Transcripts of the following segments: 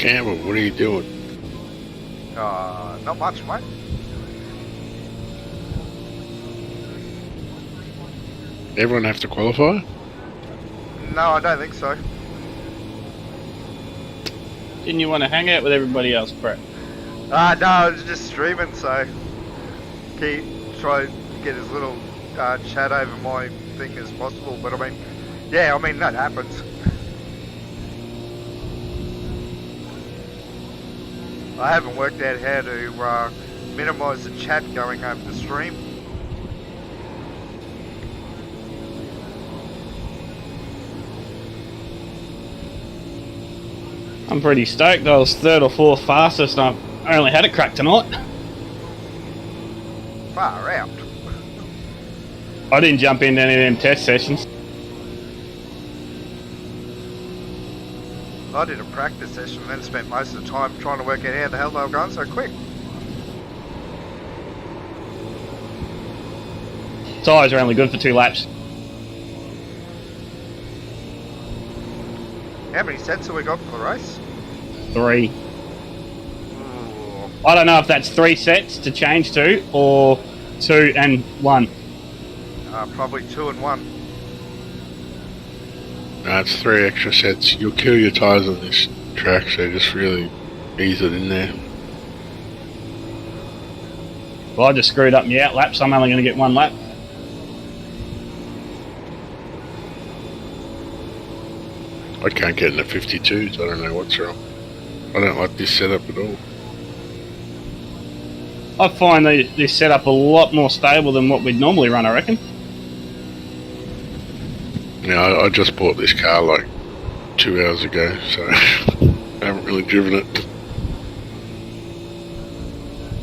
Campbell, what are you doing? Not much, mate. Everyone have to qualify? No, I don't think so. Didn't you want to hang out with everybody else, Brett? No, I was just streaming, so try to get as little chat over my thing as possible. But I mean, yeah, I mean that happens. I haven't worked out how to minimise the chat going over the stream. I'm pretty stoked. I was 3rd or 4th fastest and I only had a crack tonight. Far out. I didn't jump into any of them test sessions. I did a practice session and then spent most of the time trying to work out how the hell they were going so quick. Tyres are only good for 2 laps. How many sets have we got for the race? 3. Ooh. I don't know if that's 3 sets to change to or 2 and 1. Probably 2 and 1. No, it's 3 extra sets. You'll kill your tyres on this track, so just really ease it in there. Well, I just screwed up my out lap, so I'm only going to get 1 lap. I can't get in the 52s, I don't know what's wrong. I don't like this setup at all. I find this setup a lot more stable than what we'd normally run, I reckon. Yeah, I just bought this car like 2 hours ago, so I haven't really driven it.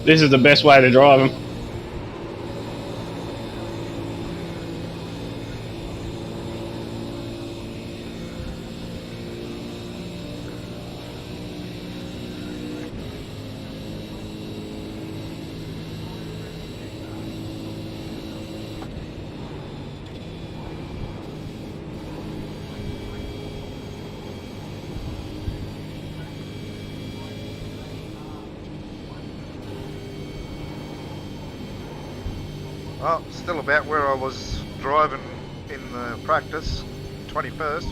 This is the best way to drive them. Well, still about where I was driving in the practice, 21st.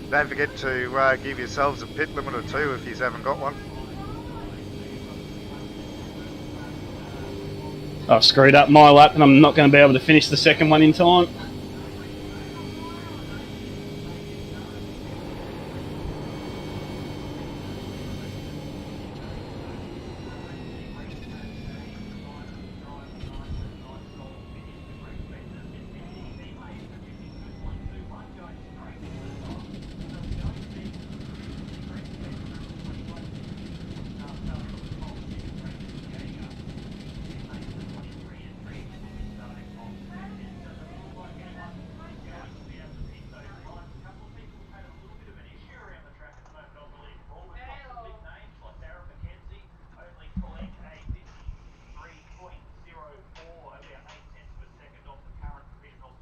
Don't forget to give yourselves a pit limit or 2 if you haven't got one. I've screwed up my lap and I'm not going to be able to finish the second one in time.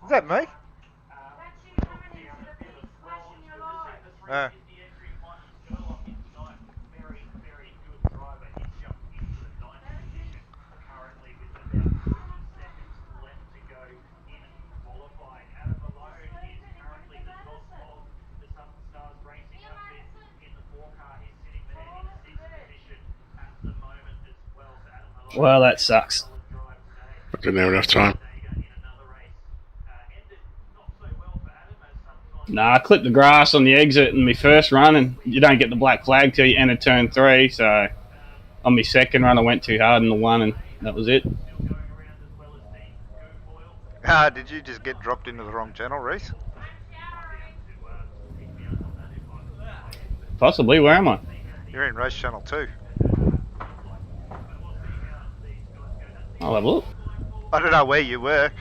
Is that me? Well, that sucks. I didn't have enough time. Nah, I clipped the grass on the exit in my first run and you don't get the black flag till you enter turn 3, so on my second run I went too hard in the 1 and that was it. Did you just get dropped into the wrong channel, Reese? Possibly, where am I? You're in race channel 2. I'll have a look. I don't know where you were.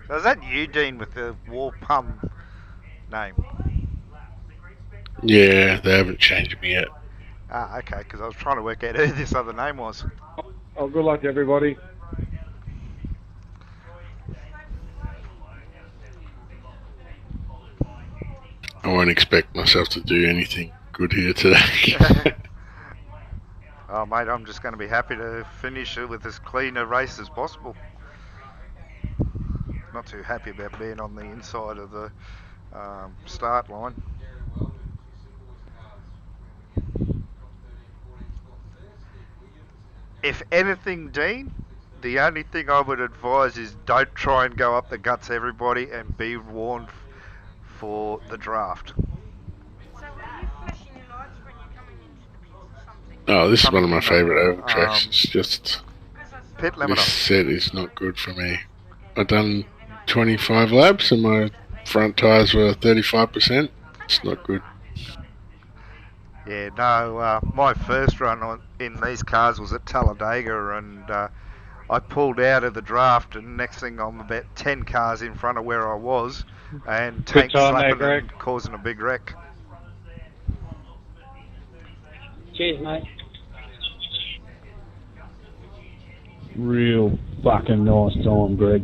So is that you, Dean, with the War Pum name? Yeah, they haven't changed me yet. Ah, okay, because I was trying to work out who this other name was. Oh, good luck to everybody. I won't expect myself to do anything good here today. Oh, mate, I'm just going to be happy to finish it with as clean a race as possible. Not too happy about being on the inside of the start line. If anything, Dean, the only thing I would advise is don't try and go up the guts, everybody, and be warned for the draft. So are you flashing your lights when you're coming into the pits or something? Oh, this is one of my Something, favourite oval tracks. It's just, Pit this limiter. set is not good for me. I've done 25 laps and my front tyres were 35%. It's not good. Yeah, no, my first run in these cars was at Talladega, and I pulled out of the draft, and next thing I'm about 10 cars in front of where I was, and tank slapping and causing a big wreck. Cheers, mate. Real fucking nice time, Greg.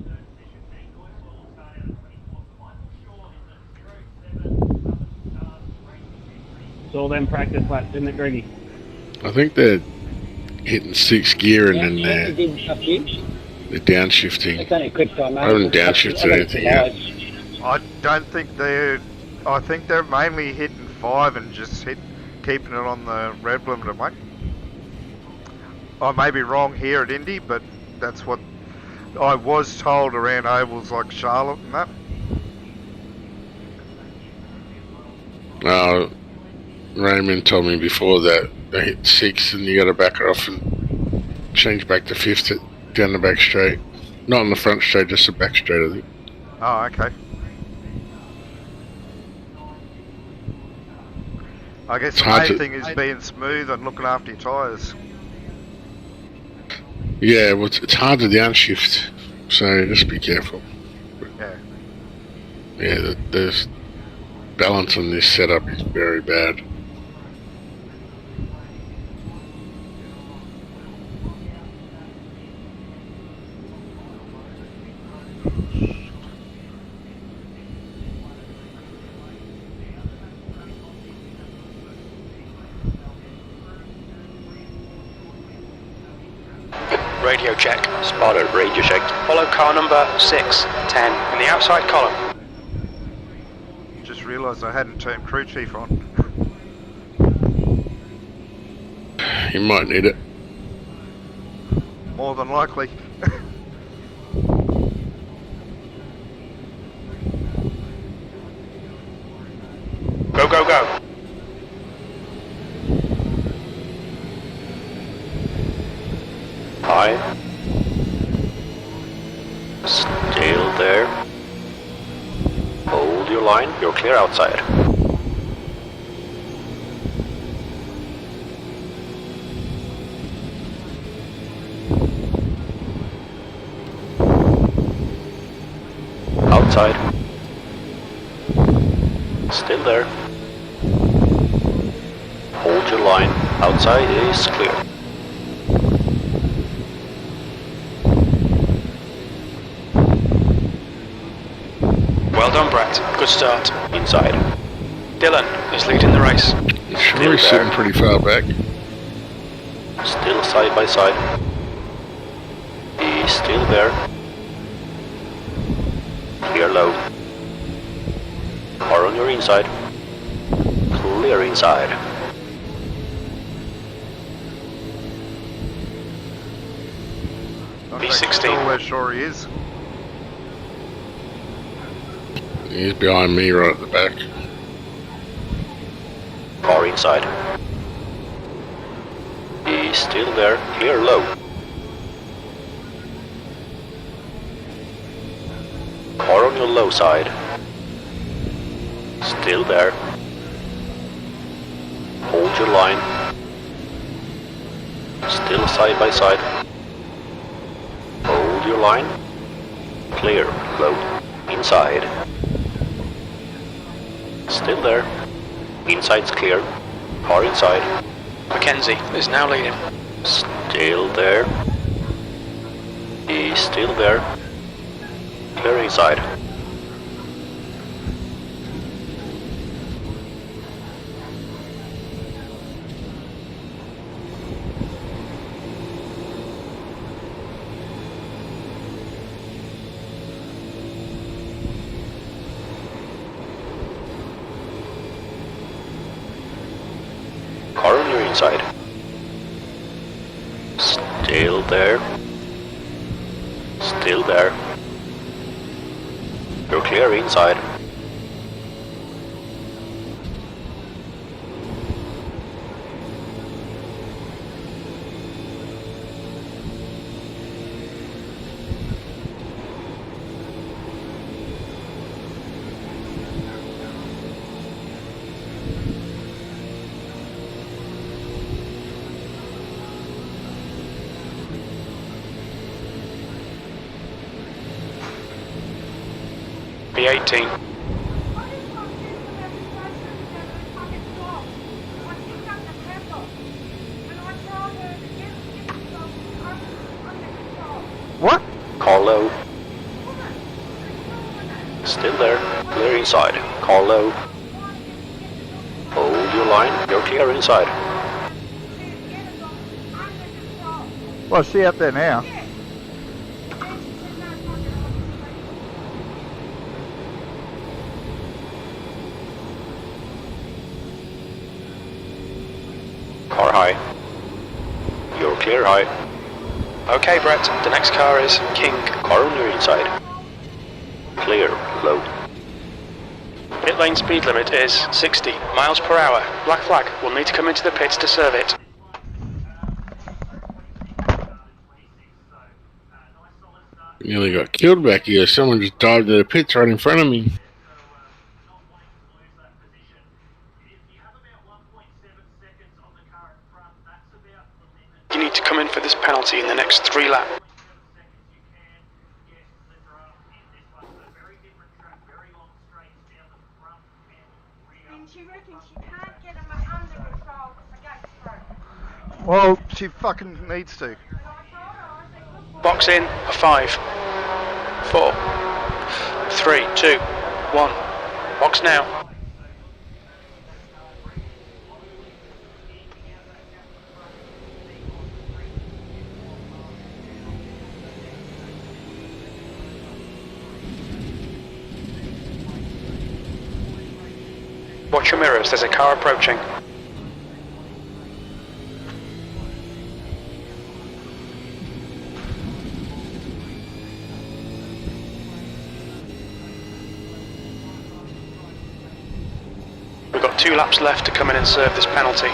It's all them practice laps, isn't it, Greggy? I think they're hitting 6th gear and then You did a few. they're downshifting. It's only a quick time, mate. I haven't downshifted anything yet. I don't think I think they're mainly hitting 5 and just keeping it on the red limiter, mate. I may be wrong here at Indy, but that's what I was told around ovals like Charlotte and that. Raymond told me before that they hit 6 and you got to back it off and change back to 5th down the back straight. Not on the front straight, just the back straight, I think. Oh, okay. I guess It's the hard main to- thing is being smooth and looking after your tyres. Yeah, well, it's hard to downshift, so just be careful. Yeah. Yeah, the balance on this setup is very bad. Radio check. Spotted, radio check. Follow car number 6, 10 in the outside column. Just realised I hadn't turned crew chief on. You might need it. More than likely. Go, go, go. High. Still there. Hold your line. You're clear outside. Outside. Still there. Hold your line. Outside is clear. Well done, Brett. Good start. Inside. Dylan is leading the race. Sure, he's sitting pretty far back. Still side by side. He's still there. Clear low. Car on your inside. Clear inside. I'm B16. still where sure he is. He's behind me right at the back. Car inside. He's still there. Clear low. Car on your low side. Still there. Hold your line. Still side by side. Hold your line. Clear. Low. Inside. Still there. Inside's clear. Car inside. Mackenzie is now leading. Still there. He's still there. Clear inside. Car on your inside. Still there. Still there. You're clear inside. B18. What? Car low. Still there. Clear inside. Car low. Hold your line. You're clear inside. Well, is she out there now? Car high. You're clear high. Okay, Brett, the next car is King. Car on your inside. Clear low. Pit lane speed limit is 60 miles per hour. Black flag will need to come into the pits to serve it. Nearly got killed back here. Someone just dived into the pits right in front of me. You need to come in for this penalty in the next 3 laps. And she reckons she can't get them under control because the gate's broken. Well, she fucking needs to. Box in for 5, 4, 3, 2, 1. Box now. Watch your mirrors, there's a car approaching. We've got 2 laps left to come in and serve this penalty.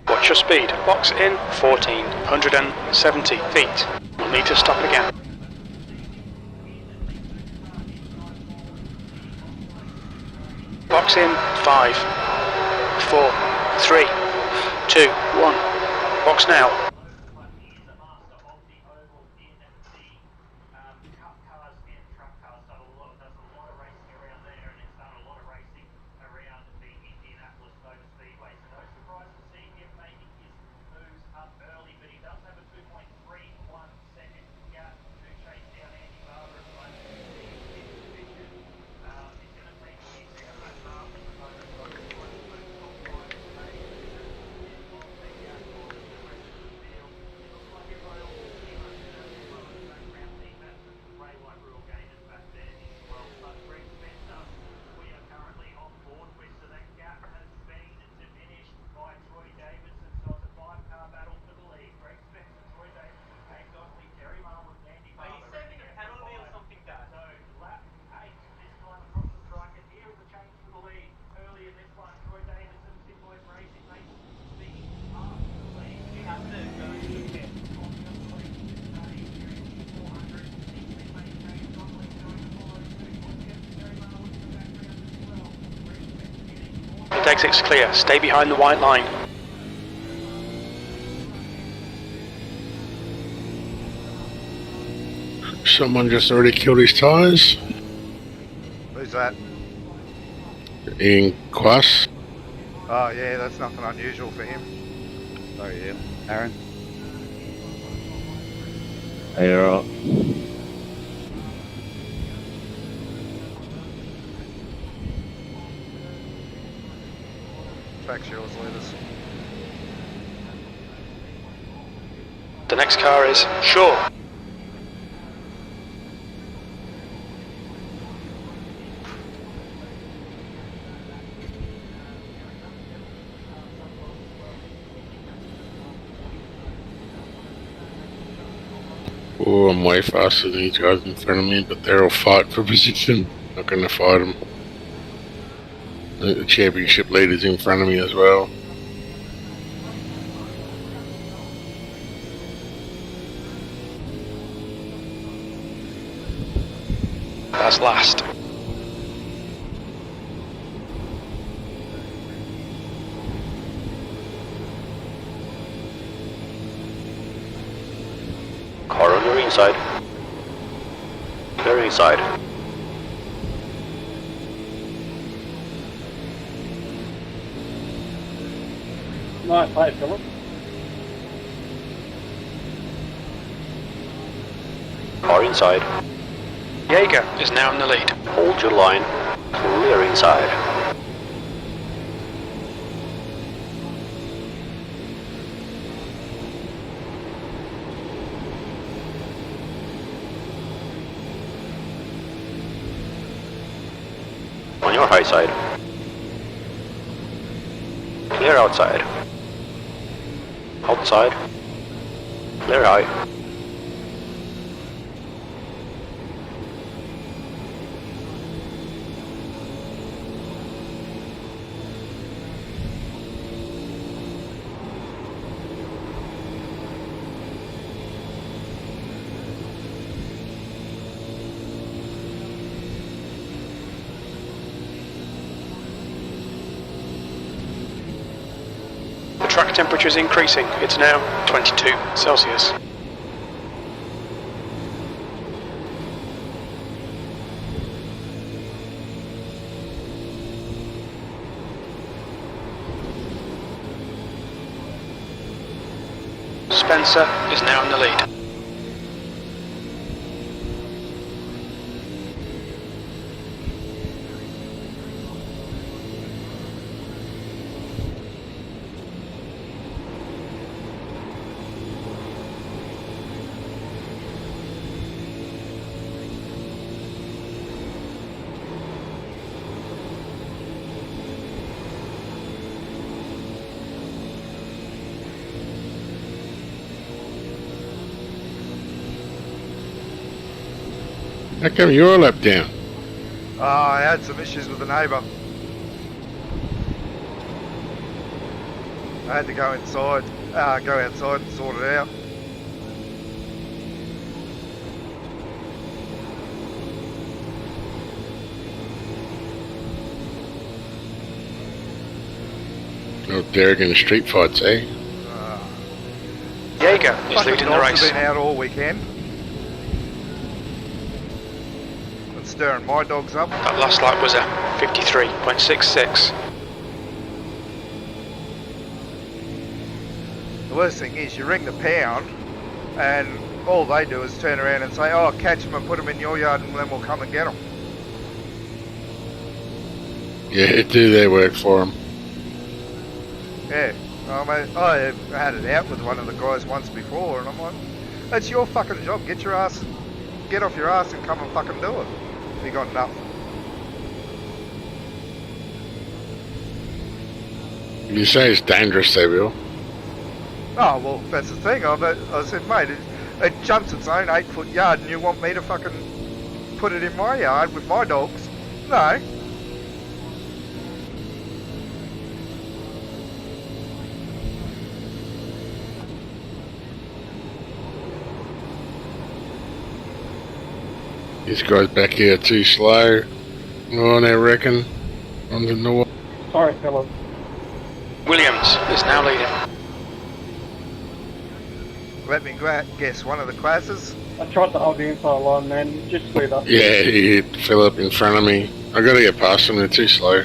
Watch your speed. Box in 1470 feet. We'll need to stop again. Box in 5, 4, 3, 2, 1. Box now. exit's clear. Stay behind the white line. Someone just already killed his tyres. Who's that? In Quas. Oh yeah, that's nothing unusual for him. Oh yeah, Aaron. Hey, alright. Track shields leaders. The next car is Shaw. Oh, I'm way faster than these guys in front of me, but they're all fight for position. Not going to fight them. The championship leader's in front of me as well. That's last. Car on your inside. Clear inside. Nice play, Philip. Car inside. Jaeger is now in the lead. Hold your line. Clear inside. On your high side. Clear outside. Outside. Clear high. Track temperature is increasing. It's now 22 Celsius. Spencer is now in the lead. How come you're a lap down? Oh, I had some issues with the neighbour. I had to go outside and sort it out. No Derek in the street fights, eh? Jaeger is Fucking leading the dogs race. have been out all weekend. And stirring my dogs up. That last lap was a 53.66. The worst thing is you ring the pound and all they do is turn around and say, oh, catch them and put them in your yard and then we'll come and get them. Yeah, do their work for them. Yeah, I had it out with one of the guys once before and I'm like, that's your fucking job, get off your ass and come and fucking do it. You got nothing. You say it's dangerous, they will. Oh, well, that's the thing. I said, mate, it jumps its own 8-foot yard and you want me to fucking put it in my yard with my dogs? No. These guys back here are too slow. Oh, they reckon. On the north. Sorry, Philip. Williams is now leading. Let me guess, one of the classes? I tried to hold the inside line, man. Just split up. Yeah, he hit Philip in front of me. I gotta get past him, they're too slow.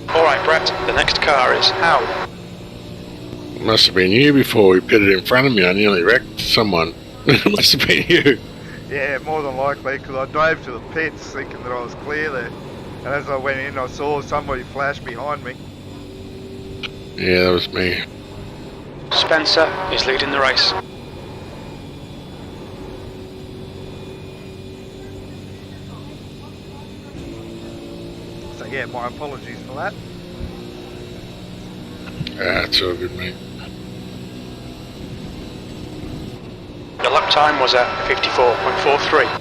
Alright, Brett, the next car is Howe. Must have been you before he pitted in front of me. I nearly wrecked someone. It must have been you. Yeah, more than likely, because I drove to the pits thinking that I was clear there. And as I went in, I saw somebody flash behind me. Yeah, that was me. Spencer is leading the race. So yeah, my apologies for that. It's all good, mate. The lap time was at 54.43.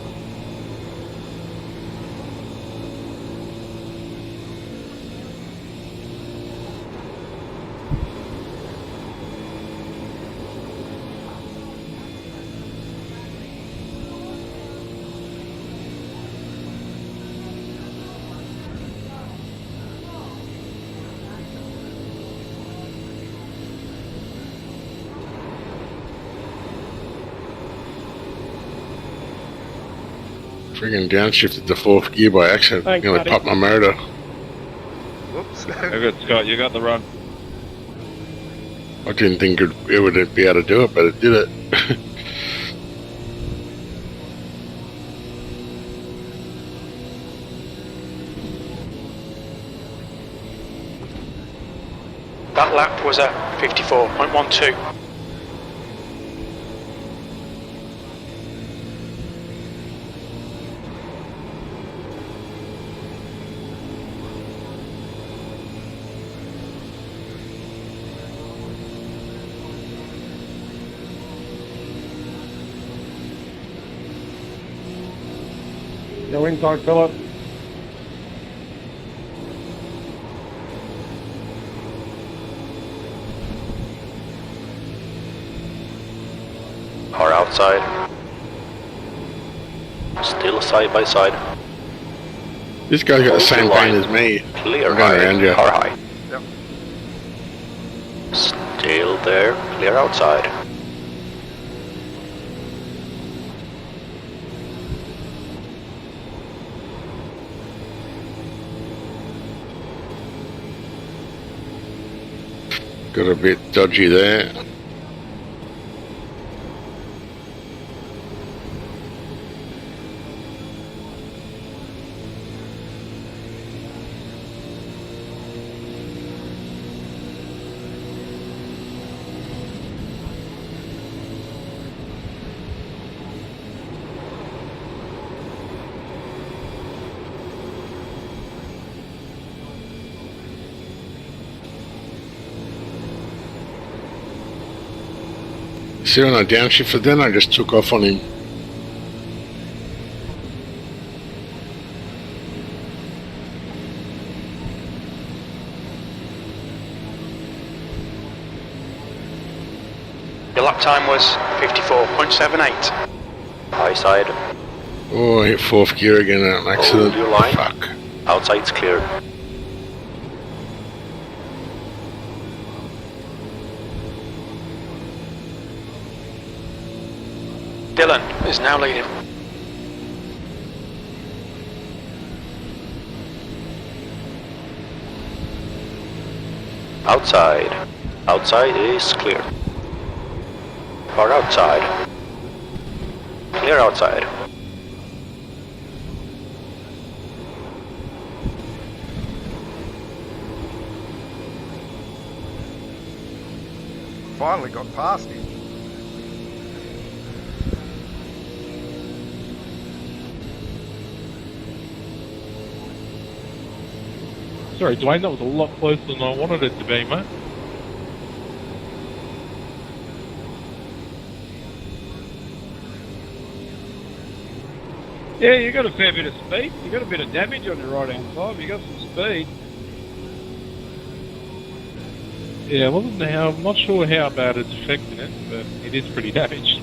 Friggin' downshifted the fourth gear by accident. Thanks, Nearly buddy. popped my motor. Whoops. Very good, Scott. You got the run. I didn't think it would be able to do it, but it did it. That lap was at 54.12. No inside, Philip. Car outside. Still side by side. This guy's got the same pain as me. Clear I'm going high. around you. Car high. Yep. Still there. Clear outside. Got a bit dodgy there. See, when I downshifted then, I just took off on him. Your lap time was 54.78. High side. Oh, I hit fourth gear again at an accident. Hold your line. Fuck. Outside's clear. Dylan is now leading. Outside. Outside is clear. Car outside. Clear outside. finally got past him. Sorry, Dwayne, that was a lot closer than I wanted it to be, mate. Yeah, you got a fair bit of speed. You got a bit of damage on your right hand side. You got some speed. Yeah, I'm not sure how bad it's affecting it, but it is pretty damaged.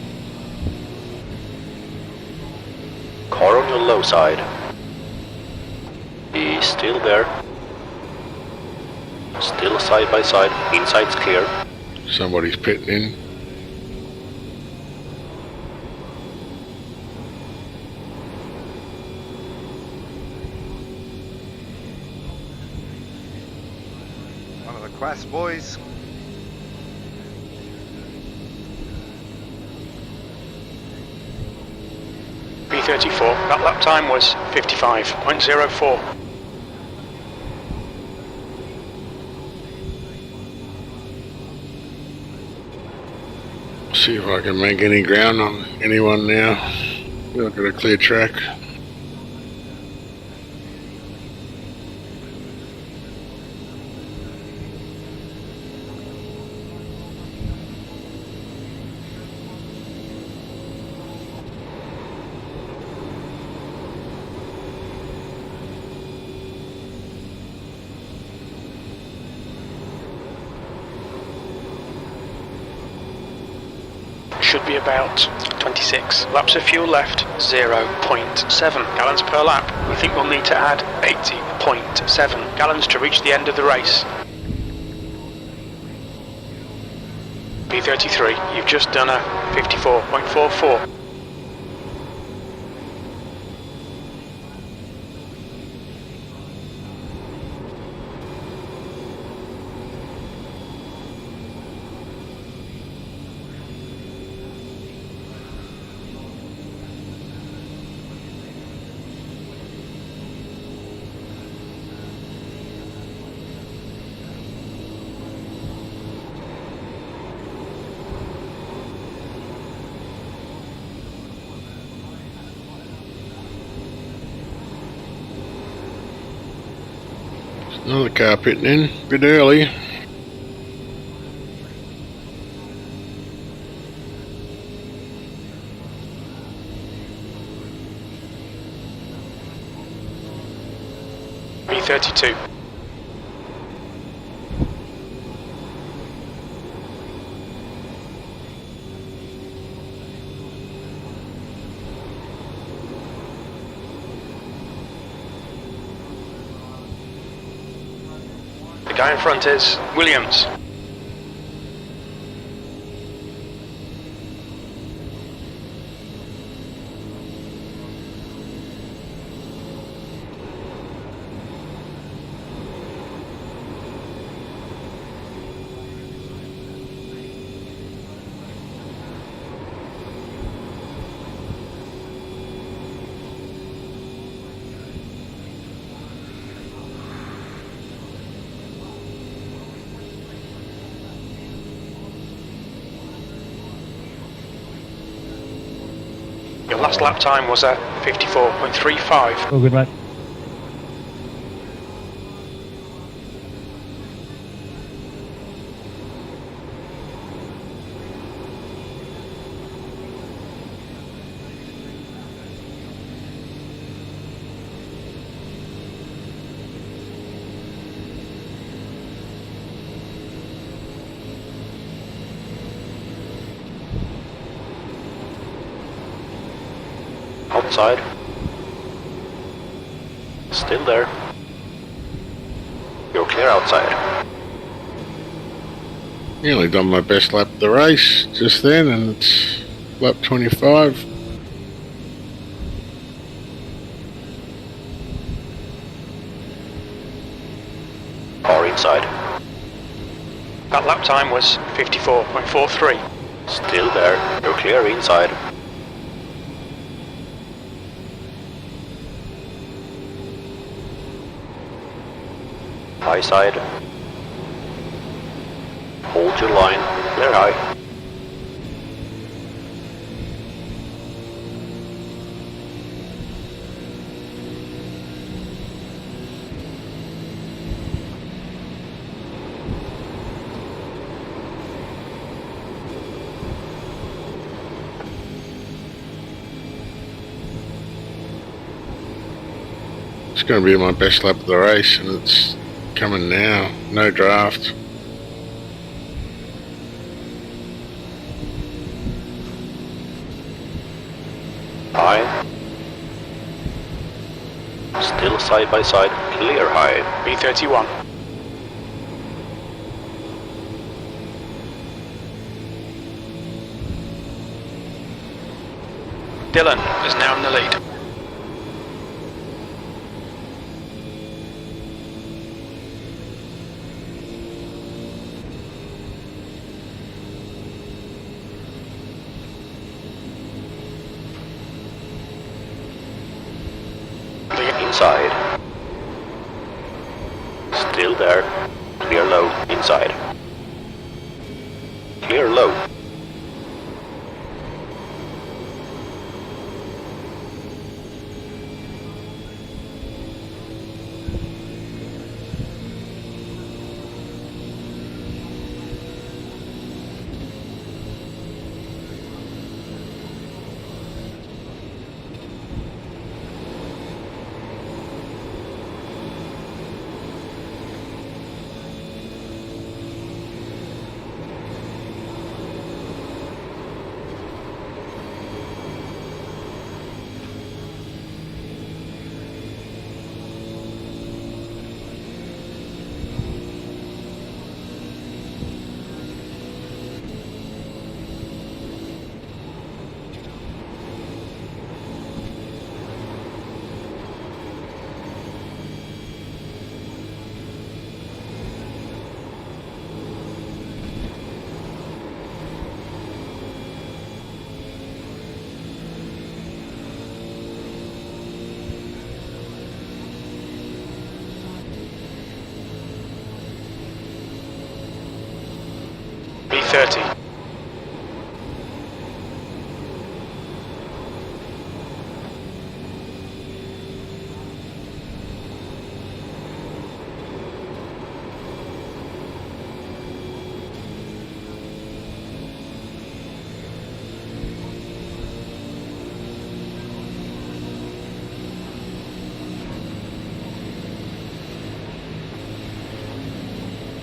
Car on your low side. He's still there. Still side by side. Inside's clear. Somebody's pitting in. One of the class boys. B34, that lap time was 55.04. See if I can make any ground on anyone now. We've got a clear track. Should be about 26 laps of fuel left, 0.7 gallons per lap. We think we'll need to add 80.7 gallons to reach the end of the race. B33, you've just done a 54.44. Another car pitting in, a bit early. B32. The guy in front is Williams. Your last lap time was at 54.35. All good, mate. Outside. Still there. You're clear outside. Nearly done my best lap of the race just then, and it's lap 25. Car inside. That lap time was 54.43. Still there. You're clear inside. High side. Hold your line. Clear high. It's going to be my best lap of the race, and it's coming now. No draft. High. Still side by side. Clear high. B31. Dylan is now in the lead. Inside. Still there. Clear low. Inside. Clear low. B30.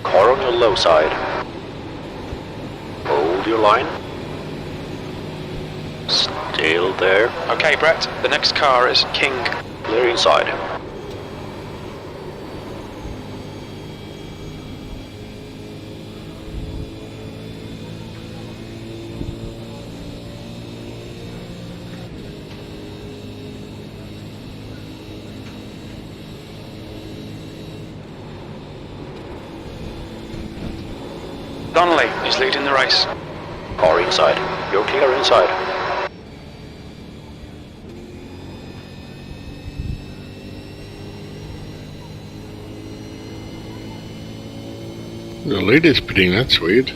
Car on your low side. Hold your line. Still there. Okay, Brett, the next car is King. Clear inside. Donnelly is leading the race. Car inside. You're clear inside. The leader's pitting, that's weird.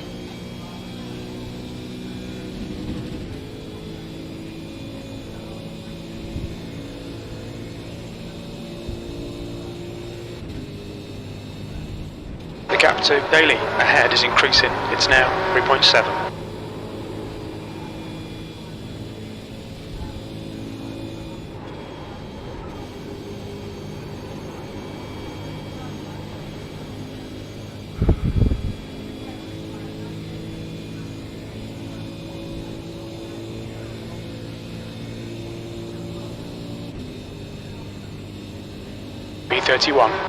The gap to Daly ahead is increasing. It's now 3.7. B31.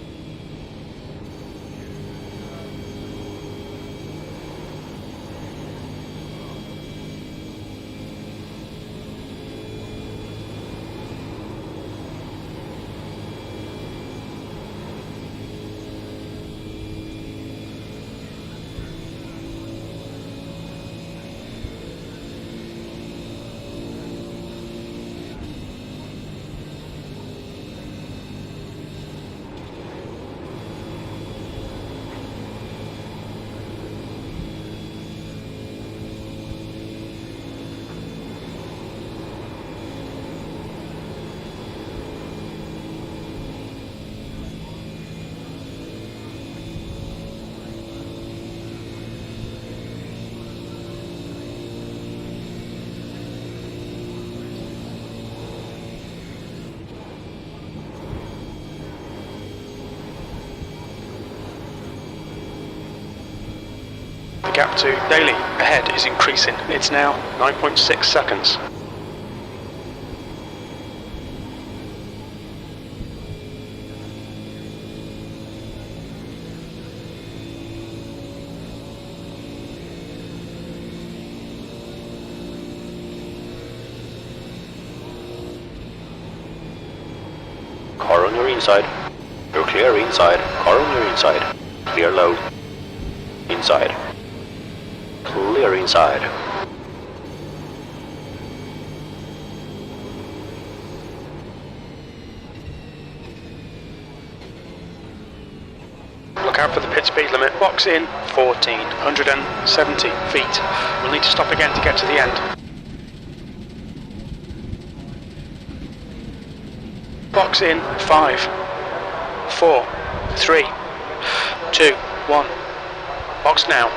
gap to Daly ahead is increasing. It's now 9.6 seconds. Car on your inside. You're clear inside. Car on your inside. Clear low. Inside. Clear inside. Look out for the pit speed limit. Box in 1470 feet. We'll need to stop again to get to the end. Box in 5, 4, 3, 2, 1. Box now.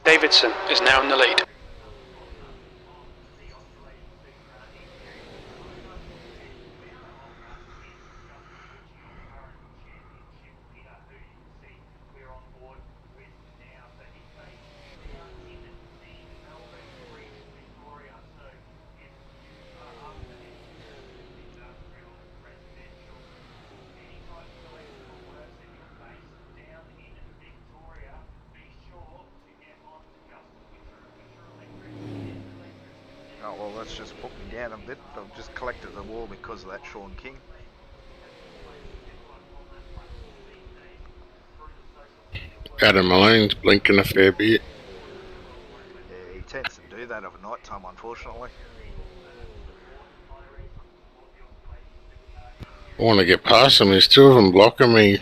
Davidson is now in the lead. Oh, well, that's just put me down a bit. I've just collected the wall because of that Sean King. Adam Malone's blinking a fair bit. Yeah, he tends to do that over night time, unfortunately. I want to get past them. There's two of them blocking me,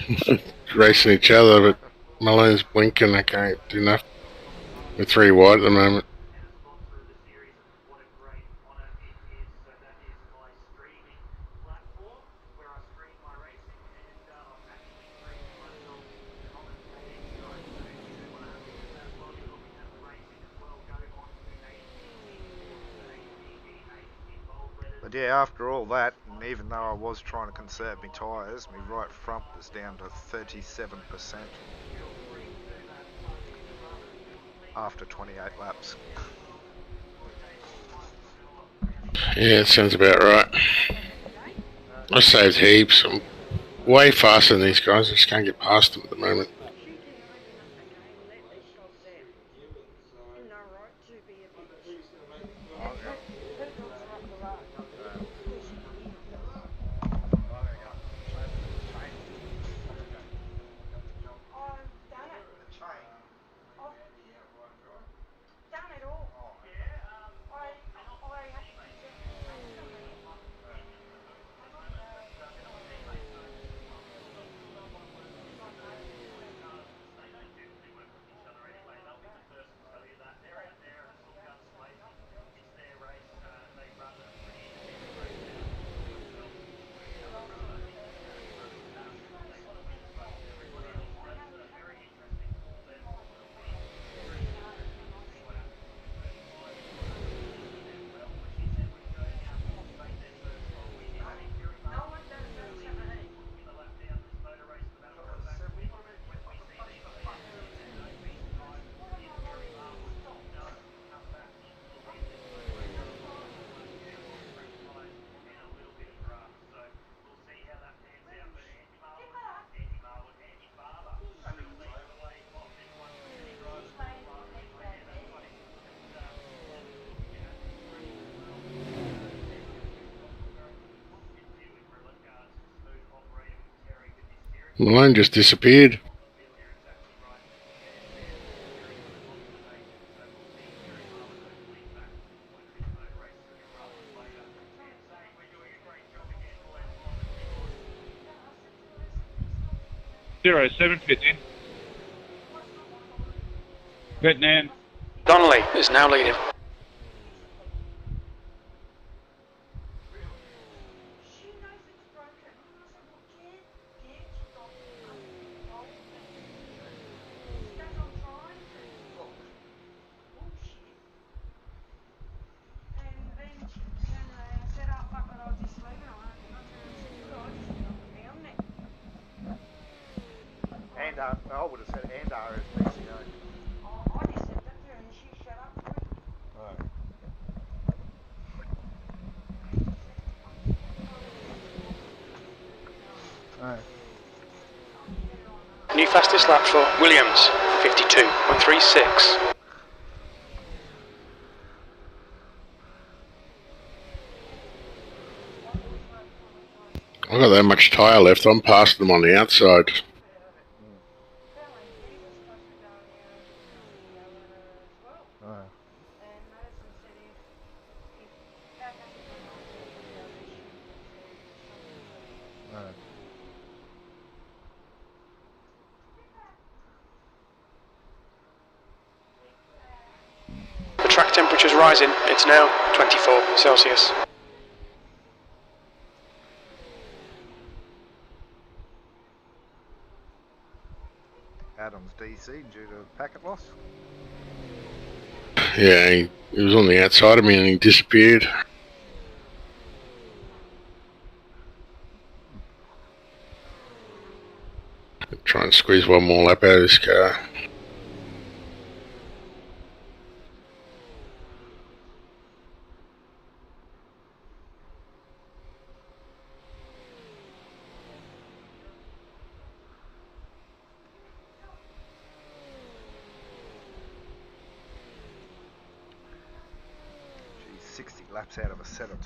racing each other, but Malone's blinking. I can't do nothing. We're 3 wide at the moment. But yeah, after all that, and even though I was trying to conserve my tyres, my right front was down to 37% after 28 laps. Yeah, it sounds about right. I saved heaps. I'm way faster than these guys. I just can't get past them at the moment. Malone just disappeared. Zero 7 fit in. Vietnam. Donnelly is now leading. And car is PCA. I just said that to her and she shut up. Right. Right. New fastest lap for Williams, 52.36. I've got that much tyre left. I'm passing them on the outside. Right. Right. The track temperature's rising. It's now 24 Celsius. Adams DC due to packet loss. Yeah, he was on the outside of me and he disappeared. Try and squeeze one more lap out of this car. Geez, 60 laps out of a set of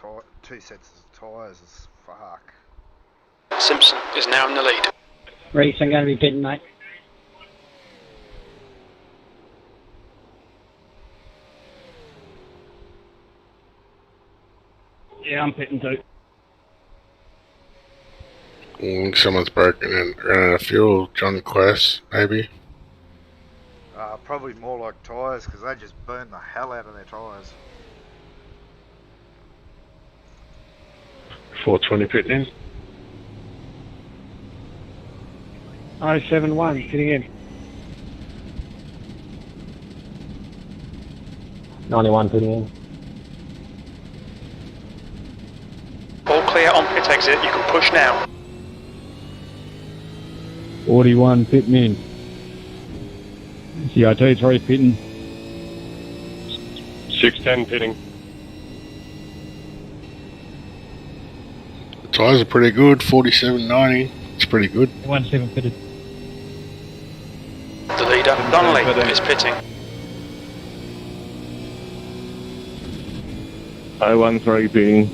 two sets of tyres is fuck. Simpson is now in the lead. Reese, I'm going to be pitting, mate. Yeah, I'm pitting too. I think someone's broken and ran out of fuel. John Quest, maybe. Probably more like tyres because they just burn the hell out of their tyres. 420 pit in. 071, pitting in. 91, pitting in. All clear on pit exit. You can push now. 41, pitting in. CIT3 pitting. 610 pitting. The tyres are pretty good. 47.90. It's pretty good. 17 pitted. The leader, Donnelly, is pitting. 013 pitting.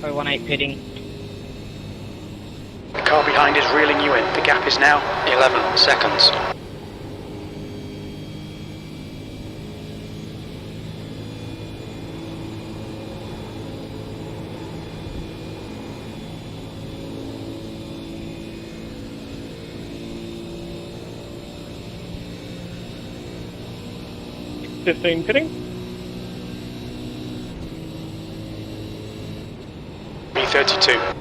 018 pitting. The car behind is reeling you in. The gap is now 11 seconds. $15 pitting. B32.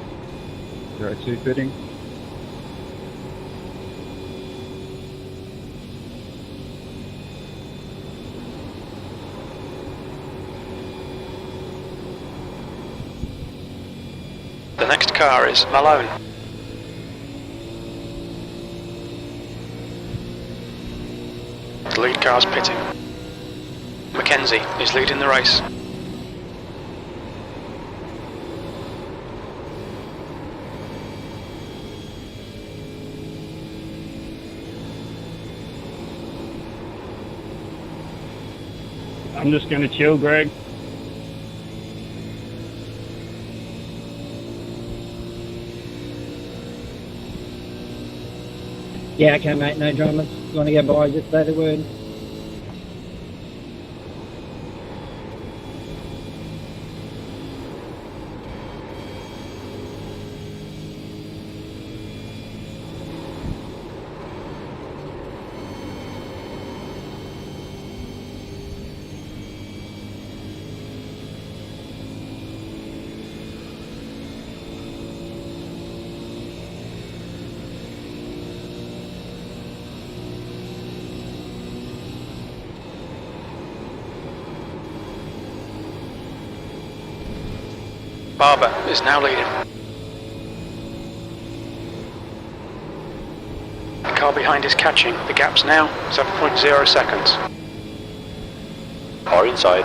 02 pitting. The next car is Malone. The lead car's pitting. Mackenzie is leading the race. I'm just going to chill, Greg. Yeah, okay, mate, no dramas. You want to go by, just say the word. Barber is now leading. car behind is catching. The gap's now 7.0 seconds. Car inside.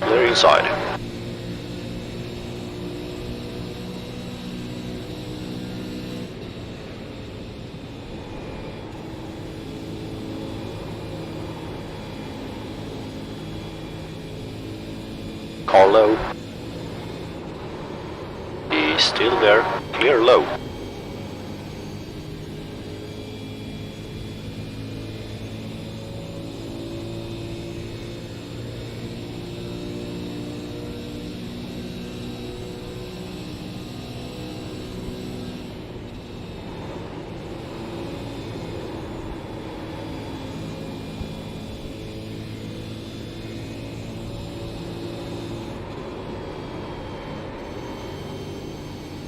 Clear inside. Car low. He's still there. Clear low.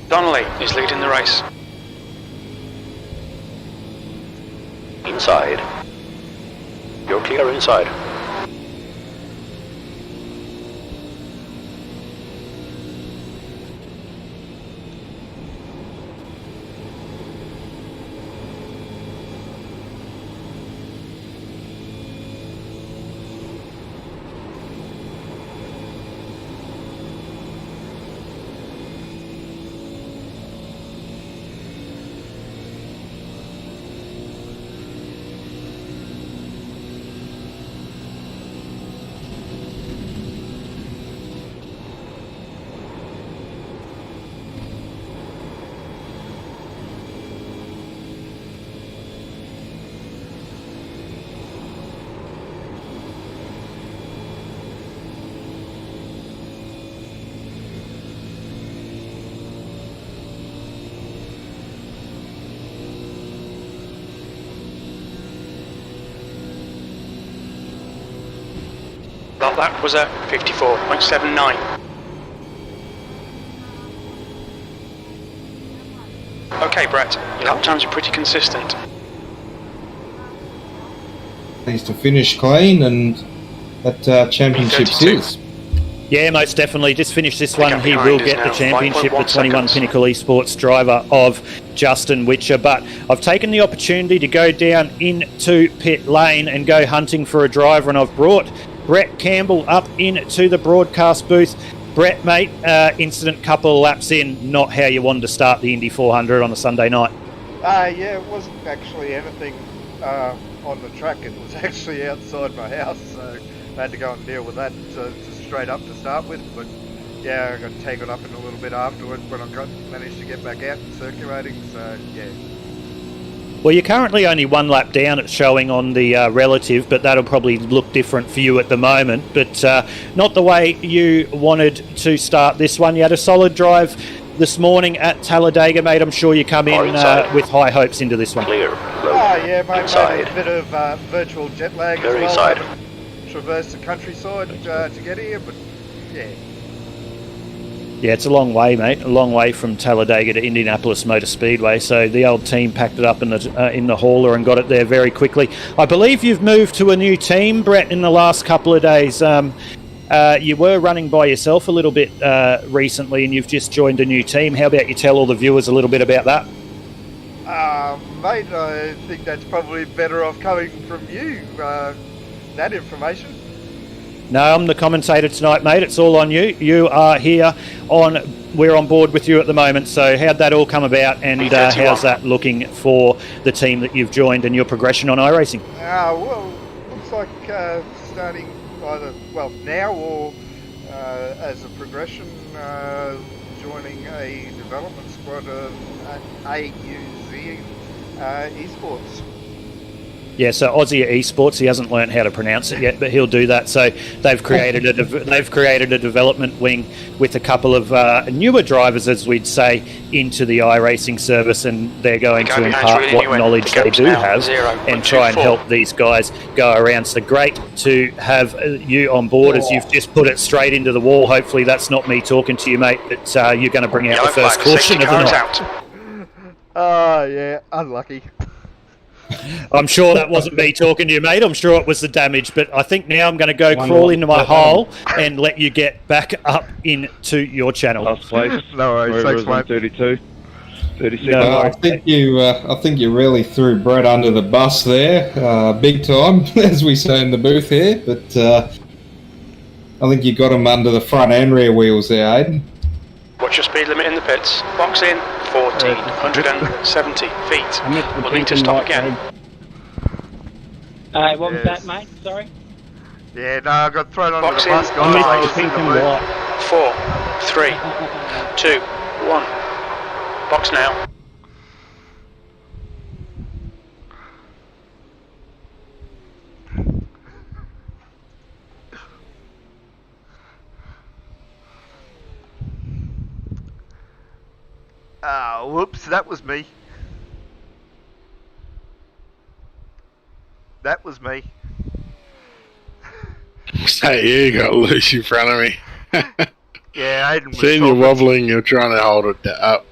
Donnelly is leading the race. Inside. You're clear inside. That was a 54.79. Okay, Brett, your lap times are pretty consistent. Needs to finish clean and that championship series. Yeah, most definitely. Just finish this one. He will get the championship, the 21 Pinnacle Esports driver of Justin Witcher. But I've taken the opportunity to go down into pit lane and go hunting for a driver, and I've brought Brett Campbell up into the broadcast booth. Brett, mate, incident couple of laps in, not how you wanted to start the Indy 400 on a Sunday night. Yeah, it wasn't actually anything on the track. It was actually outside my house, so I had to go and deal with that straight up to start with. But yeah, I got tangled up in a little bit afterwards when I managed to get back out and circulating, so yeah. Well, you're currently only one lap down, it's showing on the relative, but that'll probably look different for you at the moment. But not the way you wanted to start this one. You had a solid drive this morning at Talladega, mate. I'm sure you come in with high hopes into this one. Clear. Yeah, mate, a bit of virtual jet lag Clear as well. Inside. Traversed the countryside to get here, but yeah. Yeah, it's a long way, mate. A long way from Talladega to Indianapolis Motor Speedway. So the old team packed it up in the hauler and got it there very quickly. I believe you've moved to a new team, Brett, in the last couple of days. You were running by yourself a little bit recently, and you've just joined a new team. How about you tell all the viewers a little bit about that? Mate, I think that's probably better off coming from you, that information. No, I'm the commentator tonight, mate. It's all on you. You are here we're on board with you at the moment. So how'd that all come about, and how's that looking for the team that you've joined and your progression on iRacing? Well, looks like starting either, now or as a progression, joining a development squad of AUZ Esports. Yeah, so Aussie Esports. He hasn't learned how to pronounce it yet, but he'll do that. So they've created a development wing with a couple of newer drivers, as we'd say, into the iRacing service, and they're going to impart what knowledge they do have and try and help these guys go around. So great to have you on board, as you've just put it straight into the wall. Hopefully that's not me talking to you, mate, but you're going to bring out the first caution of the night. Oh, yeah, unlucky. I'm sure that wasn't me talking to you, mate. I'm sure it was the damage. But I think now I'm going to go crawl into my hole and let you get back up into your channel. Last place. No worries. Thanks, mate. 32. 36. Well, I think you really threw Brett under the bus there, big time, as we say in the booth here. But I think you got him under the front and rear wheels there, Aiden. What's your speed limit in the pits? Box in, 1470 feet. We'll need to stop again. What was that, mate? Sorry? Yeah, no, I got thrown under Box the in, bus, guys. I was in the boot. 4, 3, 2, 1. Box now. Ah, whoops, that was me. That was me. So you got loose in front of me. Yeah, Aiden was Seeing you talking. wobbling, you're trying to hold it up.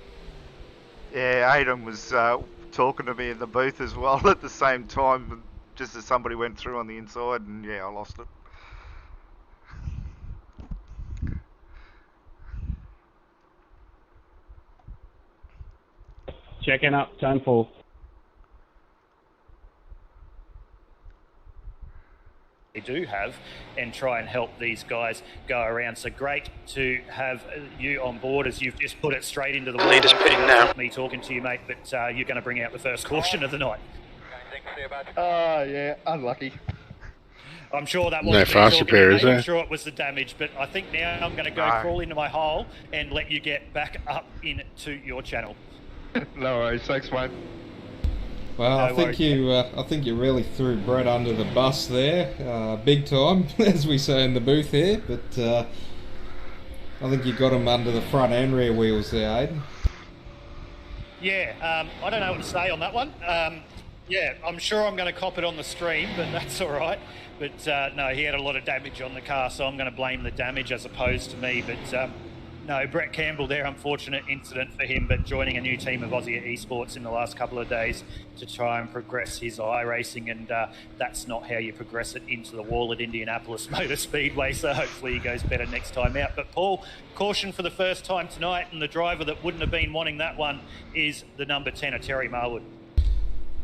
Yeah, Aiden was talking to me in the booth as well at the same time, just as somebody went through on the inside, and yeah, I lost it. Checking up, time for. They do have, and try and help these guys go around. So great to have you on board as you've just put it straight into the wall. Leader's pitting now. Me talking to you, mate, but you're going to bring out the first caution of the night. Yeah, unlucky. I'm sure that No wasn't faster pair, is I'm there? sure it was the damage, but I think now I'm going to go crawl into my hole and let you get back up into your channel. No worries, thanks, mate. Well, No I think you really threw Brett under the bus there, big time, as we say in the booth here. But I think you got him under the front and rear wheels there, Aiden. Yeah, I don't know what to say on that one. Yeah, I'm sure I'm going to cop it on the stream, but that's all right. But no, he had a lot of damage on the car, so I'm going to blame the damage as opposed to me. But no, Brett Campbell there, unfortunate incident for him, but joining a new team of Aussie Esports in the last couple of days to try and progress his iRacing, and that's not how you progress it into the wall at Indianapolis Motor Speedway, so hopefully he goes better next time out. But Paul, caution for the first time tonight, and the driver that wouldn't have been wanting that one is the number 10, Terry Marwood.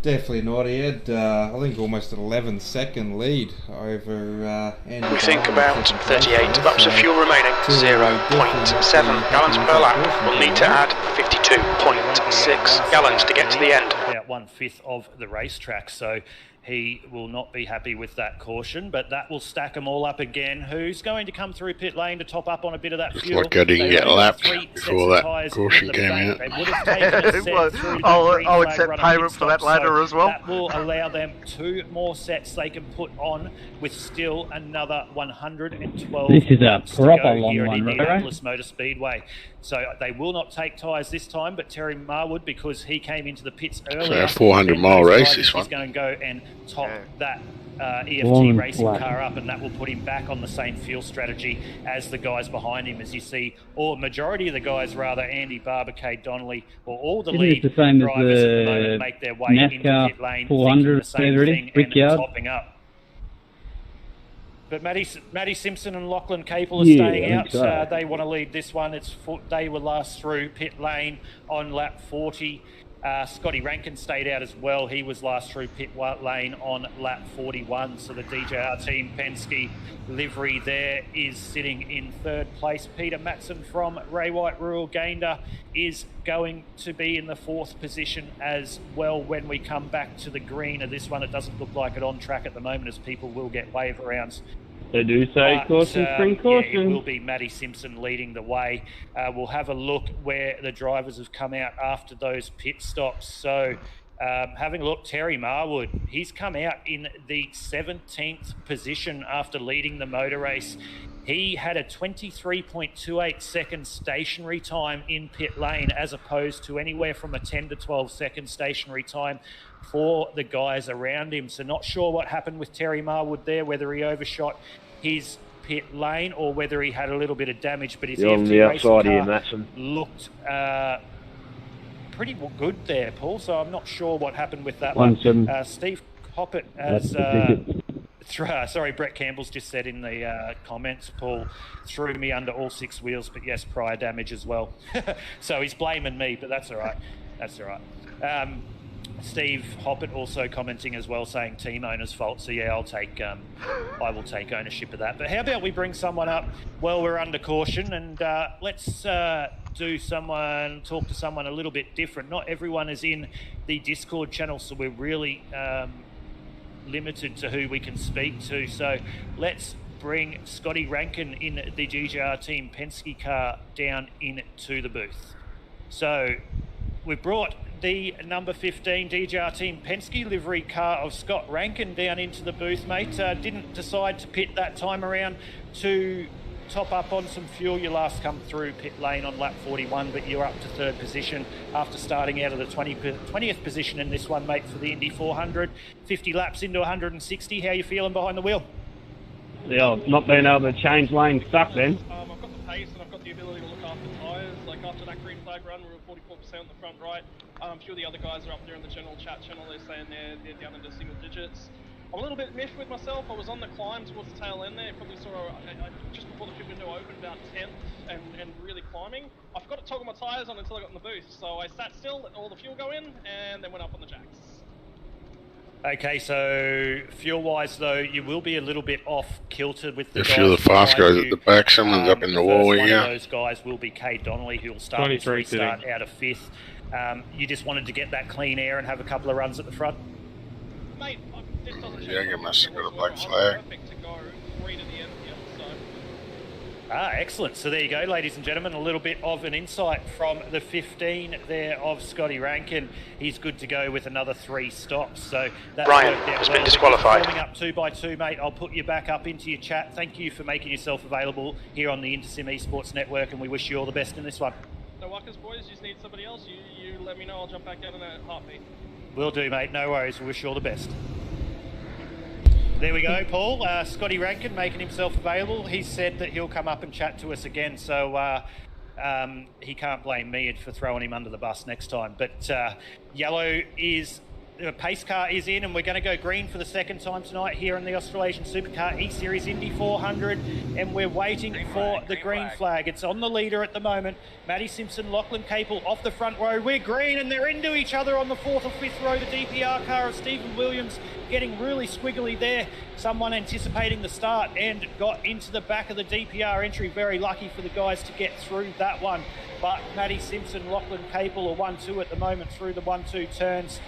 Definitely not. He had, I think, almost an 11-second lead over Andy. We think about 38 laps of fuel remaining, 0.7 gallons per lap. We'll need to add 52.6 gallons to get to the end. About 1/5 of the racetrack, so he will not be happy with that caution, but that will stack them all up again. Who's going to come through pit lane to top up on a bit of that fuel? Like I didn't get lapped before that caution came out. They would have taken a set through the I'll accept payment for that later as well. That will allow them 2 more sets they can put on with still another 112 This is a laps to proper go long here at one, right? Indianapolis Motor Speedway. So they will not take tyres this time, but Terry Marwood, because he came into the pits earlier, a 400-mile race, this one. He's going to go and top that EFT Long racing flat. car up, and that will put him back on the same fuel strategy as the guys behind him, as you see, or majority of the guys rather, Andy Barber, Cade Donnelly, or all the Isn't lead it the same as drivers at the the moment make their way into NASCAR pit lane, 400 thinking the same already? thing and Brickyard? topping up. But Matty Simpson and Lachlan Capel are Yeah, staying I out. think so. They want to lead this one. They were last through pit lane on lap 40. Scotty Rankin stayed out as well. He was last through pit lane on lap 41. So the DJR Team Penske livery there is sitting in 3rd place. Peter Matson from Ray White Rural Gander is going to be in the 4th position as well when we come back to the green of this one. It doesn't look like it on track at the moment, as people will get wave arounds. They do say caution, spring caution. Yeah, it will be Matty Simpson leading the way. We'll have a look where the drivers have come out after those pit stops. So having a look, Terry Marwood, he's come out in the 17th position after leading the motor race. He had a 23.28 second stationary time in pit lane, as opposed to anywhere from a 10 to 12 second stationary time for the guys around him. So not sure what happened with Terry Marwood there, whether he overshot his pit lane or whether he had a little bit of damage, but his You're on EFT the racing outside here, car Matson. looked pretty good there, Paul, so I'm not sure what happened with that 1-7. one. Steve Hoppett has... sorry, Brett Campbell's just said in the comments, Paul threw me under all 6 wheels, but yes, prior damage as well. So he's blaming me, but that's all right. That's all right. Steve Hoppett also commenting as well, saying team owner's fault. So yeah, I will take ownership of that. But how about we bring someone up while we're under caution, and let's talk to someone a little bit different. Not everyone is in the Discord channel, so we're really limited to who we can speak to. So let's bring Scotty Rankin in the GGR Team Penske car down into the booth. So we've brought the number 15 DJR Team Penske livery car of Scott Rankin down into the booth, mate. Didn't decide to pit that time around to top up on some fuel. You last come through pit lane on lap 41, but you're up to third position after starting out of the 20th position in this one, mate, for the Indy 400. 50 laps into 160. How you feeling behind the wheel? Yeah, not being able to change lanes stuck then. I've got the pace and I've got the ability to look after tyres. Like after that green flag run, we were 44% on the front right. A few of the other guys are up there in the general chat channel. They're saying they're down into single digits. I'm a little bit miffed with myself. I was on the climb towards the tail end there. Probably saw just before the pit window opened, about 10th, and really climbing. I forgot to toggle my tyres on until I got in the booth. So I sat still, let all the fuel go in, and then went up on the jacks. Okay, so fuel-wise, though, you will be a little bit off kilter with the If you're the fast guys at the back, someone's up in the wall, one yeah. of those guys will be Cade Donnelly, who will start his restart out of 5th. You just wanted to get that clean air and have a couple of runs at the front? Mate, this doesn't Yeah, you must have got a black flag. perfect to go 3 to the end here, so... Excellent. So there you go, ladies and gentlemen, a little bit of an insight from the 15 there of Scotty Rankin. He's good to go with another 3 stops. So that Ryan has been disqualified. Coming up 2 by 2, mate. I'll put you back up into your chat. Thank you for making yourself available here on the Intersim Esports Network, and we wish you all the best in this one. No workers, boys. You just need somebody else. You let me know. I'll jump back out in a heartbeat. Will do, mate. No worries. We wish you all the best. There we go, Paul. Scotty Rankin making himself available. He said that he'll come up and chat to us again, so he can't blame me for throwing him under the bus next time. But yellow is... pace car is in, and we're going to go green for the second time tonight here in the Australasian Supercar eSeries Indy 400, and we're waiting for the green flag. It's on the leader at the moment. Matty Simpson, Lachlan Capel off the front row. We're green, and they're into each other on the 4th or 5th row. The DPR car of Stephen Williams getting really squiggly there. Someone anticipating the start and got into the back of the DPR entry. Very lucky for the guys to get through that one. But Matty Simpson, Lachlan Capel are 1-2 at the moment through the 1-2 turns.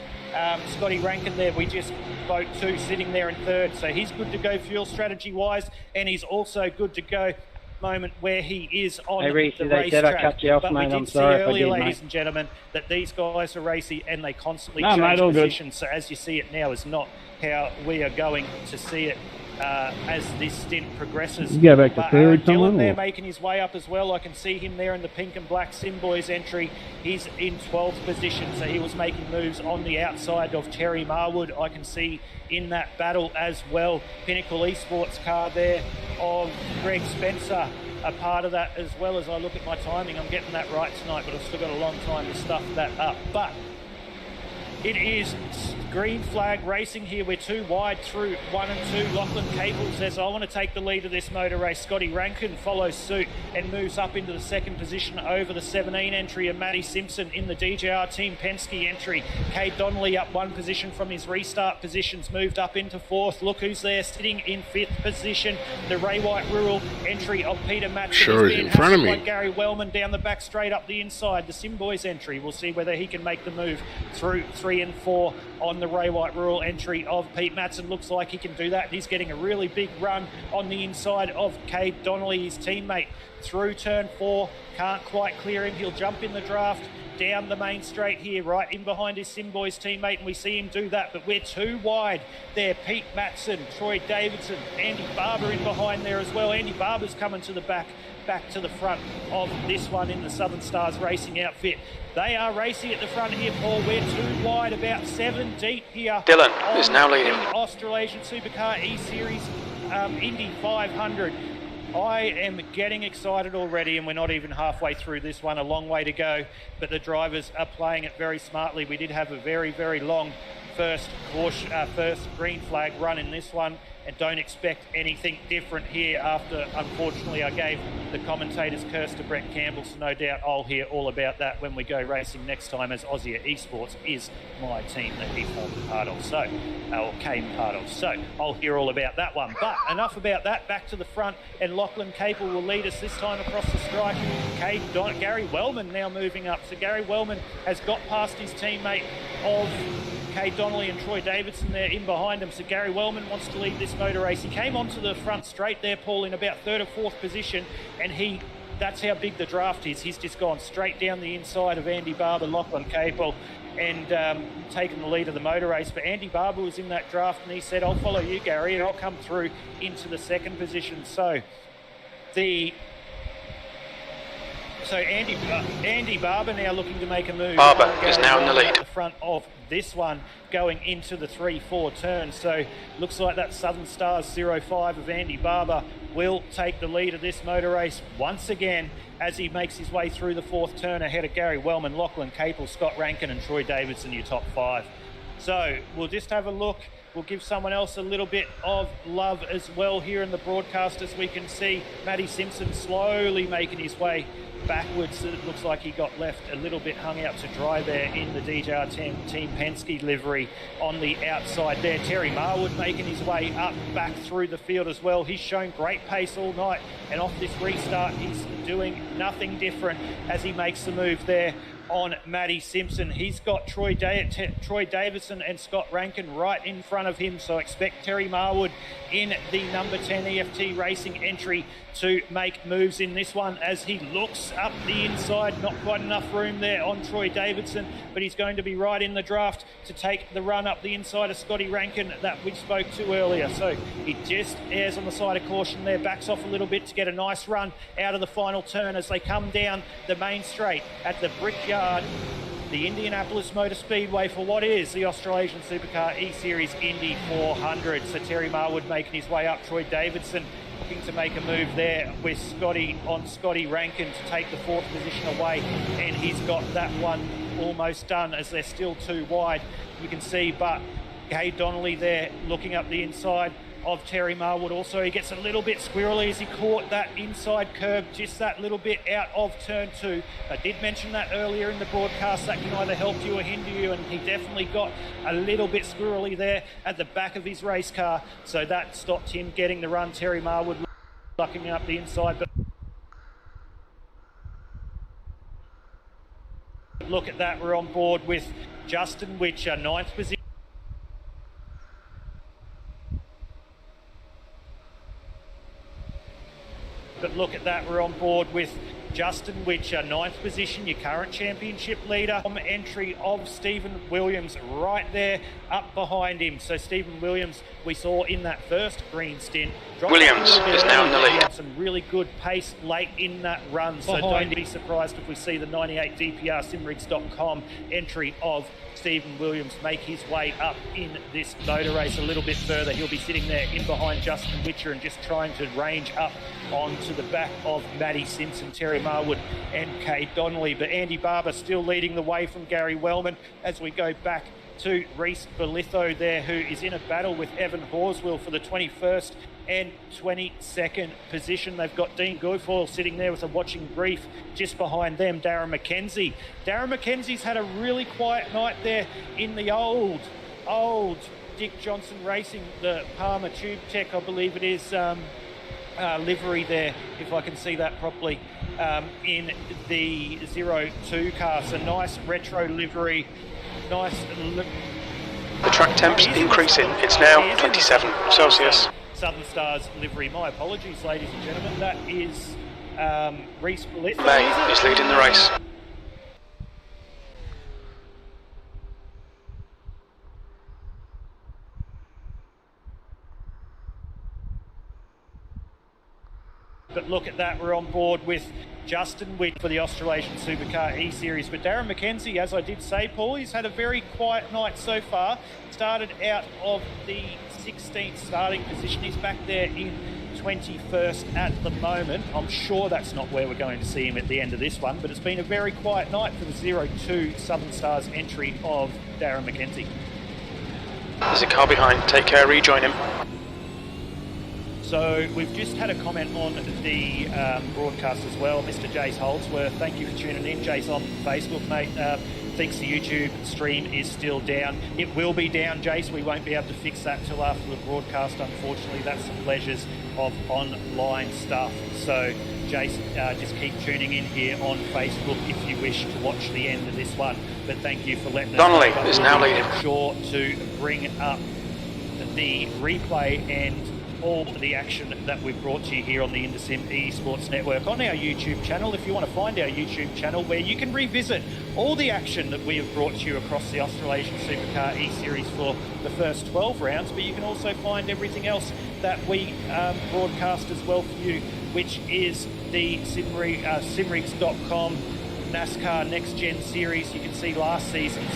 Scotty Rankin there, we just vote 2, sitting there in 3rd. So he's good to go fuel strategy wise, and he's also good to go moment where he is on the racetrack. But we did see earlier, ladies and gentlemen, that these guys are racy and they constantly change positions. So as you see it now is not how we are going to see it as this stint progresses. You go back to third, Dylan there making his way up as well. I can see him there in the pink and black Simboys entry. He's in 12th position, so he was making moves on the outside of Terry Marwood. I can see in that battle as well. Pinnacle Esports car there of Greg Spencer, a part of that as well. As I look at my timing, I'm getting that right tonight, but I've still got a long time to stuff that up. But it is green flag racing here. We're 2 wide through 1 and 2. Lachlan Capel says, I want to take the lead of this motor race. Scotty Rankin follows suit and moves up into the 2nd position over the 17 entry, and Matty Simpson in the DJR Team Penske entry. Cade Donnelly up 1 position from his restart positions, moved up into 4th. Look who's there sitting in 5th position. The Ray White Rural entry of Peter Matson. Sure is in front of me. By Gary Wellman down the back straight up the inside. The Simboys entry, we'll see whether he can make the move through 3 and 4 on the Ray White Rural entry of Pete Matson. Looks like he can do that. He's getting a really big run on the inside of Cade Donnelly, his teammate, through turn 4. Can't quite clear him. He'll jump in the draft down the main straight here, right in behind his Simboys teammate, and we see him do that, but we're 2 wide there. Pete Matson, Troy Davidson, Andy Barber in behind there as well. Andy Barber's coming to the back to the front of this one in the Southern Stars Racing outfit. They are racing at the front here, Paul. We're 2 wide, about 7 deep here. Dylan is now leading. The Australasian Supercar eSeries Indy 500. I am getting excited already, and we're not even halfway through this one. A long way to go, but the drivers are playing it very smartly. We did have a very, very long first green flag run in this one, and don't expect anything different here after, unfortunately, I gave the commentator's curse to Brett Campbell, so no doubt I'll hear all about that when we go racing next time, as Aussie Esports is my team that he formed part of, or came part of. So I'll hear all about that one. But enough about that, back to the front, and Lachlan Capel will lead us this time across the strike. Gary Wellman now moving up. So Gary Wellman has got past his teammate of Cade Donnelly and Troy Davidson there in behind him. So Gary Wellman wants to lead this motor race. He came onto the front straight there, Paul, in about 3rd or 4th position, and that's how big the draft is. He's just gone straight down the inside of Andy Barber, Lachlan Capel, and taken the lead of the motor race. But Andy Barber was in that draft, and he said, I'll follow you, Gary, and I'll come through into the 2nd position. So Andy Barber now looking to make a move. Barber is now in the lead. At the front of this one, going into the 3-4 turn. So looks like that Southern Stars 05 of Andy Barber will take the lead of this motor race once again as he makes his way through the 4th turn ahead of Gary Wellman, Lachlan Capel, Scott Rankin and Troy Davidson, your top 5. So we'll just have a look. We'll give someone else a little bit of love as well here in the broadcast, as we can see Matty Simpson slowly making his way backwards. It looks like he got left a little bit hung out to dry there in the DJR Team Penske livery on the outside there. Terry Marwood making his way up back through the field as well. He's shown great pace all night, and off this restart he's doing nothing different as he makes the move there on Matty Simpson. He's got Troy Davidson and Scott Rankin right in front of him, so expect Terry Marwood in the number 10 EFT Racing entry to make moves in this one as he looks up the inside. Not quite enough room there on Troy Davidson, but he's going to be right in the draft to take the run up the inside of Scotty Rankin that we spoke to earlier. So he just airs on the side of caution there, backs off a little bit to get a nice run out of the final turn as they come down the main straight at the Brickyard, the Indianapolis Motor Speedway, for what is the Australasian Supercar eSeries Indy 400. So Terry Marwood making his way up, Troy Davidson looking to make a move there with Scotty Rankin to take the 4th position away, and he's got that one almost done as they're still too wide, you can see. But Cade Donnelly there looking up the inside of Terry Marwood. Also, he gets a little bit squirrely as he caught that inside curb just that little bit out of turn 2. I did mention that earlier in the broadcast. That can either help you or hinder you, and he definitely got a little bit squirrely there at the back of his race car, so that stopped him getting the run. Terry Marwood looking up the inside, but look at that, we're on board with Justin Witcher, 9th position. But look at that, we're on board with Justin Witcher, 9th position, your current championship leader. Entry of Stephen Williams right there up behind him. So Stephen Williams, we saw in that first green stint. Williams is now in the lead. He had some really good pace late in that run. So don't be surprised if we see the 98 DPR simrigs.com entry of Stephen Williams make his way up in this motor race a little bit further. He'll be sitting there in behind Justin Witcher and just trying to range up onto the back of Matty Simpson, Terry Marwood and Cade Donnelly. But Andy Barber still leading the way from Gary Wellman as we go back to Reese Belitho there, who is in a battle with Evan Horswell for the 21st and 22nd position. They've got Dean Guilfoyle sitting there with a watching brief just behind them, Darren McKenzie. Darren McKenzie's had a really quiet night there in the old Dick Johnson Racing, the Palmer Tube Tech, I believe it is, livery there, if I can see that properly, in the 02 car. So nice retro livery, nice. The track temp's increasing. It's now 27 Celsius. Southern Stars livery. My apologies, ladies and gentlemen. That is Reese Belitho. May is leading the race. But look at that, we're on board with Justin Witt for the Australasian Supercar eSeries. But Darren McKenzie, as I did say, Paul, he's had a very quiet night so far. Started out of the 16th starting position. He's back there in 21st at the moment. I'm sure that's not where we're going to see him at the end of this one, but it's been a very quiet night for the 02 Southern Stars entry of Darren McKenzie. There's a car behind. Take care, rejoin him. So we've just had a comment on the broadcast as well. Mr. Jace Holdsworth, thank you for tuning in. Jace on Facebook, mate. Thinks the YouTube stream is still down. It will be down, Jace. We won't be able to fix that till after the broadcast, unfortunately. That's the pleasures of online stuff. So, Jace, just keep tuning in here on Facebook if you wish to watch the end of this one. But thank you for letting us know. Donnelly is now leading. Sure to bring up the replay and all the action that we've brought to you here on the IndySim Esports Network on our YouTube channel. If you want to find our YouTube channel where you can revisit all the action that we have brought to you across the Australasian Supercar eSeries for the first 12 rounds, but you can also find everything else that we broadcast as well for you, which is the simrigs.com NASCAR Next Gen Series. You can see last season's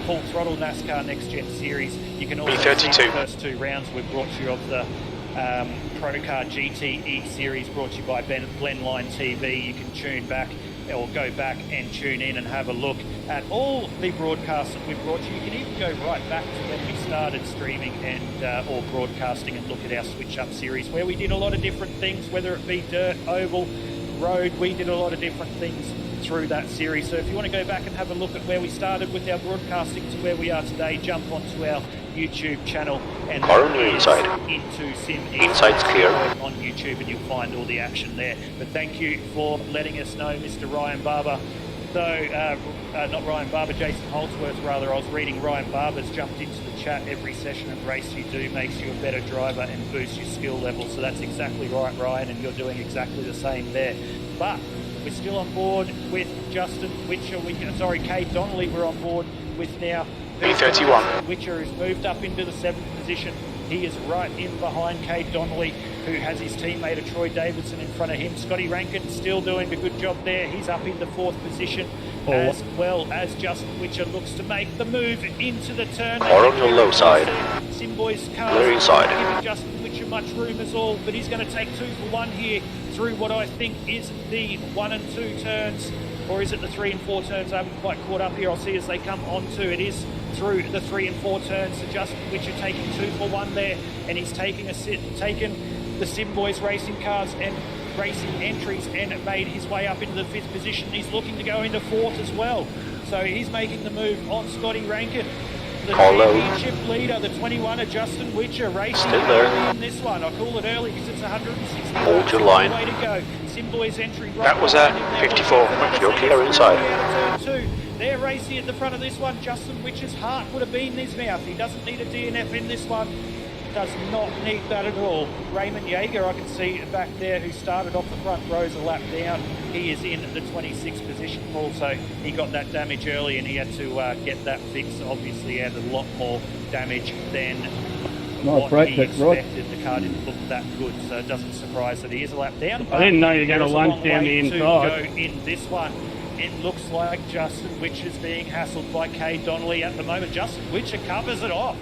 Full Throttle NASCAR Next Gen Series. You can also see the first 2 rounds we've brought you of the Procar GT Series, brought to you by Blendline TV. You can tune back or go back and tune in and have a look at all the broadcasts that we've brought you. You can even go right back to when we started streaming and or broadcasting and look at our Switch Up series, where we did a lot of different things, whether it be dirt, oval, road. We did a lot of different things through that series. So if you want to go back and have a look at where we started with our broadcasting to where we are today, jump onto our YouTube channel and inside. Into Sim Inside's clear on YouTube, and you'll find all the action there. But thank you for letting us know, Mr. Ryan Barber. Though not Ryan Barber, Jason Holdsworth rather. I was reading Ryan Barber's jumped into the chat. Every session and race you do makes you a better driver and boosts your skill level. So that's exactly right, Ryan, and you're doing exactly the same there. But we're still on board with Justin Witcher. Kate Donnelly we're on board with now. B31. Witcher has moved up into the 7th position. He is right in behind Kate Donnelly, who has his teammate Troy Davidson in front of him. Scotty Rankin still doing a good job there. He's up in the 4th position, as well as Justin Witcher looks to make the move into the turn. Or on the low side. Simboy's car Clear inside. giving Justin Witcher much room as all, but he's going to take 2 for 1 here through what I think is the 1 and 2 turns, or is it the 3 and 4 turns? I haven't quite caught up here. I'll see as they come onto. It is through the 3 and 4 turns. So Justin Witcher taking 2 for 1 there, and he's taken the Simboys racing cars and racing entries and made his way up into the 5th position. He's looking to go into 4th as well. So he's making the move on Scotty Rankin. The championship leader, the 21er Justin Witcher, racing early in this one. I call it early because it's 160. Hold your line. Way to go. Simboy's entry right. That was a 54. You're clear inside. Turn 2. They're racing at the front of this one. Justin Witcher's heart would have been in his mouth. He doesn't need a DNF in this one. Does not need that at all. Raymond Yeager, I can see back there, who started off the front rows a lap down. He is in the 26th position, Paul, so he got that damage early and he had to get that fixed. Obviously, he had a lot more damage than what he expected. The car didn't look that good, so it doesn't surprise that he is a lap down. I didn't know you were going to lunge down the inside. Go in this one. It looks like Justin Witcher's being hassled by Kay Donnelly at the moment. Justin Witcher covers it off.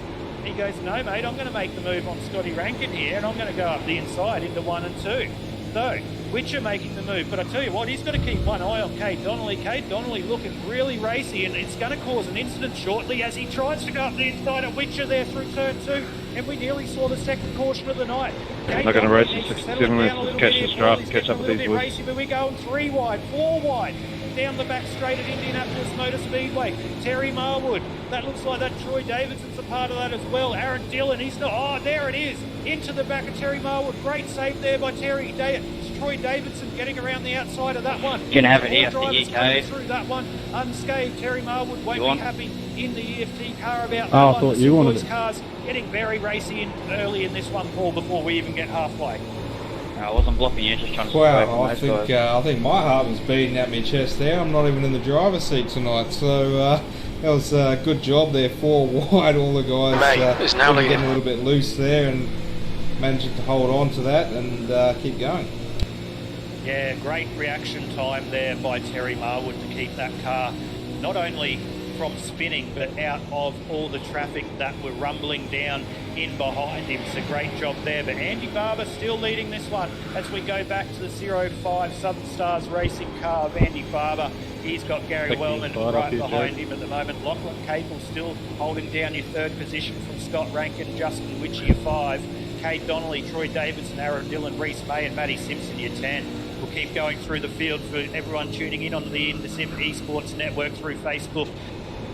He goes, no, mate, I'm going to make the move on Scotty Rankin here, and I'm going to go up the inside into 1 and 2. So, Witcher making the move, but I tell you what, he's got to keep one eye on Kate Donnelly. Kate Donnelly looking really racy, and it's going to cause an incident shortly as he tries to go up the inside of Witcher there through turn 2, and we nearly saw the second caution of the night. I'm not going to race at 67 minutes to catch the strap, catch up with these woods. But we're going 3 wide, 4 wide. Down the back straight at Indianapolis Motor Speedway. Terry Marwood. That looks like that Troy Davidson's a part of that as well. Aaron Dillon, he's not. Oh, there it is. Into the back of Terry Marwood. Great save there by Troy Davidson getting around the outside of that one. You can have it EFT UK. Through that one unscathed. Terry Marwood won't be happy in the EFT car about that I one. thought you wanted it. Cars getting very racy early in this one, Paul, before we even get halfway. I wasn't blocking you, just trying to Wow, I think my heart was beating at my chest there. I'm not even in the driver's seat tonight, so that was a good job there. 4 wide, all the guys is now getting a little bit loose there and managing to hold on to that and keep going. Yeah, great reaction time there by Terry Marwood to keep that car not only from spinning, but out of all the traffic that were rumbling down in behind him. So great job there. But Andy Barber still leading this one as we go back to the 05 Southern Stars racing car of Andy Barber. He's got Gary Wellman right behind him at the moment. Lachlan Capel still holding down your third position from Scott Rankin, Justin Witchy your 5, Cade Donnelly, Troy Davidson, Aaron Dillon, Reese May and Matty Simpson your 10. We'll keep going through the field for everyone tuning in on the IndySim Esports Network through Facebook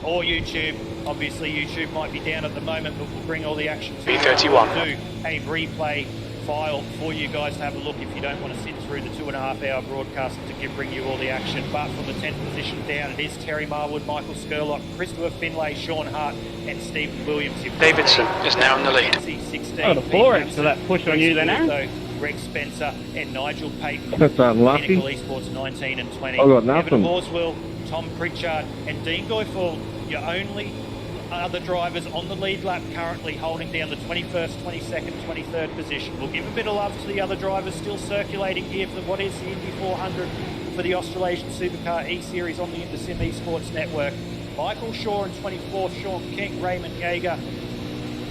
or YouTube. Obviously YouTube might be down at the moment, but we'll bring all the action to you. B31. We'll do a replay file for you guys to have a look if you don't want to sit through the 2.5 hour broadcast to bring you all the action. But from the 10th position down, it is Terry Marwood, Michael Skurlock, Christopher Finlay, Sean Hart and Stephen Williams. Davidson is now in the lead. 16, Oh, the 4X for that push on you then, Aaron? Greg Spencer and Nigel Payton. That's unlucky. Pinnacle Esports 19 and 20. I got nothing. Evan Horswell, Tom Pritchard and Dean Goifall, your only other drivers on the lead lap currently holding down the 21st, 22nd, 23rd position. We'll give a bit of love to the other drivers still circulating here for what is the Indy 400 for the Australasian Supercar eSeries on the IndySim Esports Network. Michael Shaw in 24th, Sean King, Raymond Yeager,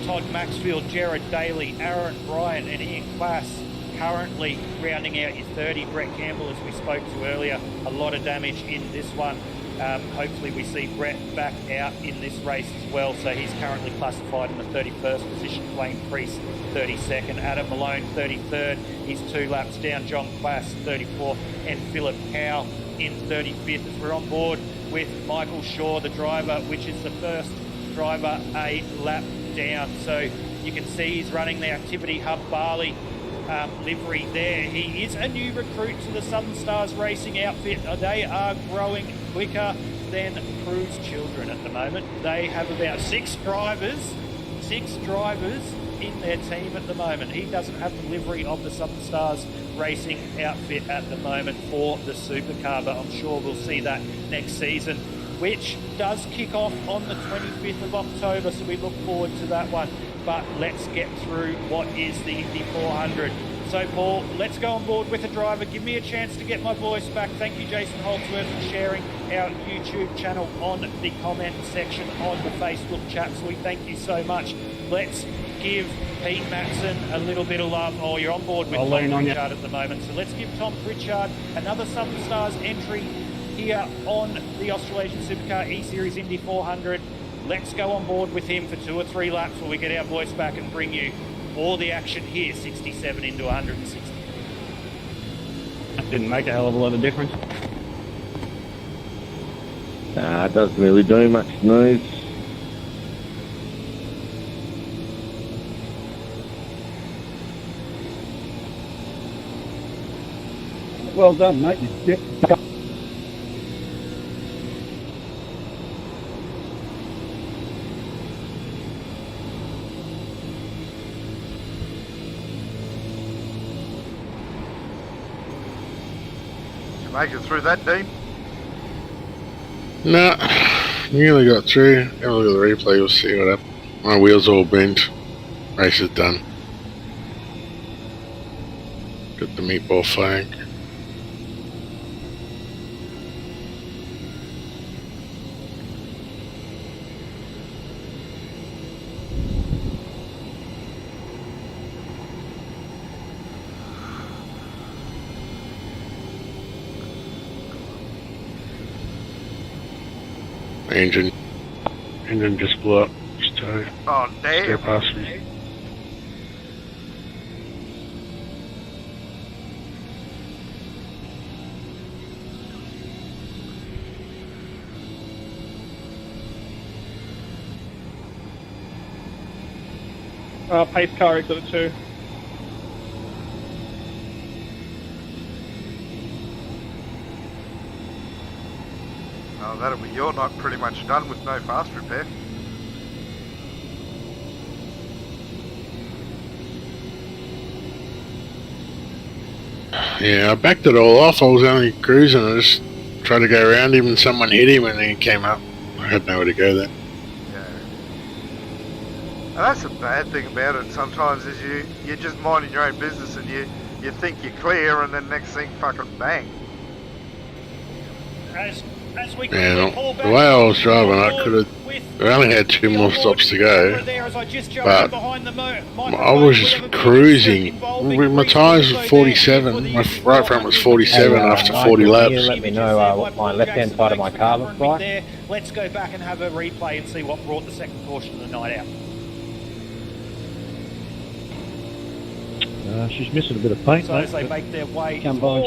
Todd Maxfield, Jared Daly, Aaron Bryan and Ian Klass currently rounding out your 30. Brett Campbell, as we spoke to earlier, a lot of damage in this one. Hopefully we see Brett back out in this race as well. So he's currently classified in the 31st position. Wayne Priest 32nd, Adam Malone 33rd. He's 2 laps down. John Klass 34th and Philip Howe in 35th as we're on board with Michael Shaw, the driver, which is the first driver a lap down. So you can see he's running the Activity Hub Barley livery there. He is a new recruit to the Southern Stars racing outfit. They are growing quicker than Cruise Children at the moment. They have about 6 drivers in their team at the moment. He doesn't have the livery of the Southern Stars racing outfit at the moment for the Supercar, but I'm sure we'll see that next season, which does kick off on the 25th of October, so we look forward to that one. But let's get through what is the Indy 400. So Paul, let's go on board with a driver. Give me a chance to get my voice back. Thank you, Jason Holdsworth, for sharing our YouTube channel on the comment section on the Facebook chat. So we thank you so much. Let's give Pete Matson a little bit of love. Oh, you're on board with Tom Pritchard at the moment. So let's give Tom Pritchard another Southern Stars entry here on the Australasian Supercar eSeries Indy 400. Let's go on board with him for 2 or 3 laps while we get our voice back and bring you all the action here, 67 into 160. That didn't make a hell of a lot of difference. Nah, it doesn't really do much noise. Well done, mate. Yep. Make it through that, Dean? Nah, nearly got through. Have a look at the replay, you'll see what happened. My wheels all bent. Race is done. Got the meatball flag. Engine just blew up. Oh, damn. Past me. Pace car exit at 2. Oh, that'll be your night pretty much done with no fast repair. Yeah, I backed it all off. I was only cruising. I just tried to go around him and someone hit him and then he came up. I had nowhere to go then. Yeah. And that's the bad thing about it sometimes is you're just minding your own business and you think you're clear and then next thing fucking bang. And the way I was driving, I could have. I only had 2 more stops to go, but I was just cruising. My tyres were 47. My right front was 47 after 40 laps. Let me know what my left-hand side of my car looks like. Let's go back and have a replay and see what brought the second caution of the night out. She's missing a bit of paint, So mate. as they make their way Come by,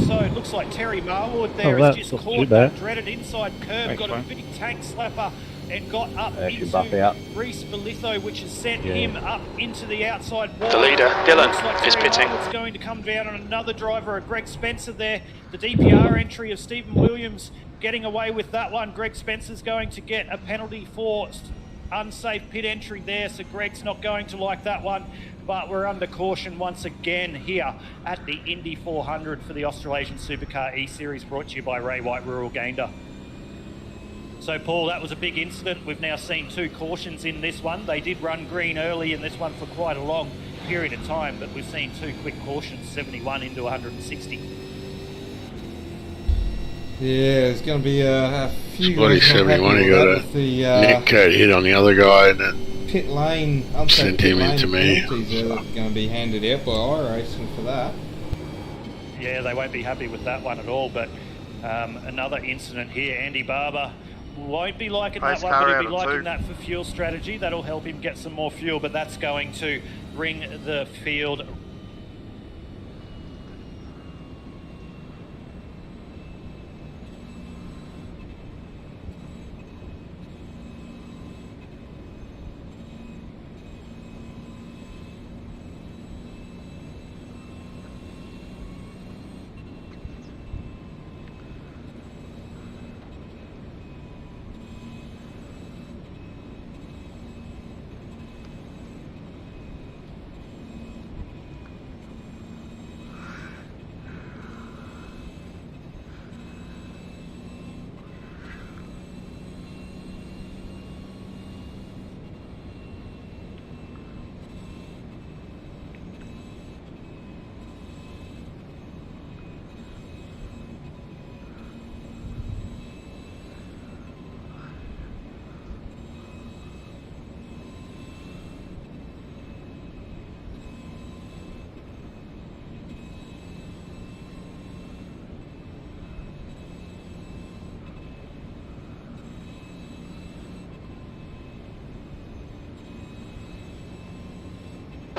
so it looks like Terry Marwood there has just that's not too caught bad. that dreaded inside curve, Thanks, got a mate. big tank slapper and got up should buff out. into Reese Belitho, which has sent him up into the outside wall. The leader, Dylan, Looks like is Terry pitting. Marwood's going to come down on another driver, Greg Spencer there. The DPR entry of Stephen Williams getting away with that one. Greg Spencer's going to get a penalty for unsafe pit entry there, so Greg's not going to like that one. But we're under caution once again here at the Indy 400 for the Australasian Supercar eSeries, brought to you by Ray White Rural Gander. So Paul, that was a big incident. We've now seen 2 cautions in this one. They did run green early in this one for quite a long period of time, but we've seen 2 quick cautions, 71 into 160. Yeah, there's going to be a few. Bloody guys not happy 71. He with got that a with the neck code hit on the other guy, and it pit lane, unsafe sent pit him lane into me. penalties are going to be handed out by iRacing for that. Yeah, they won't be happy with that one at all, but another incident here. Andy Barber won't be liking that one, but he'll be liking that for fuel strategy. That'll help him get some more fuel, but that's going to bring the field.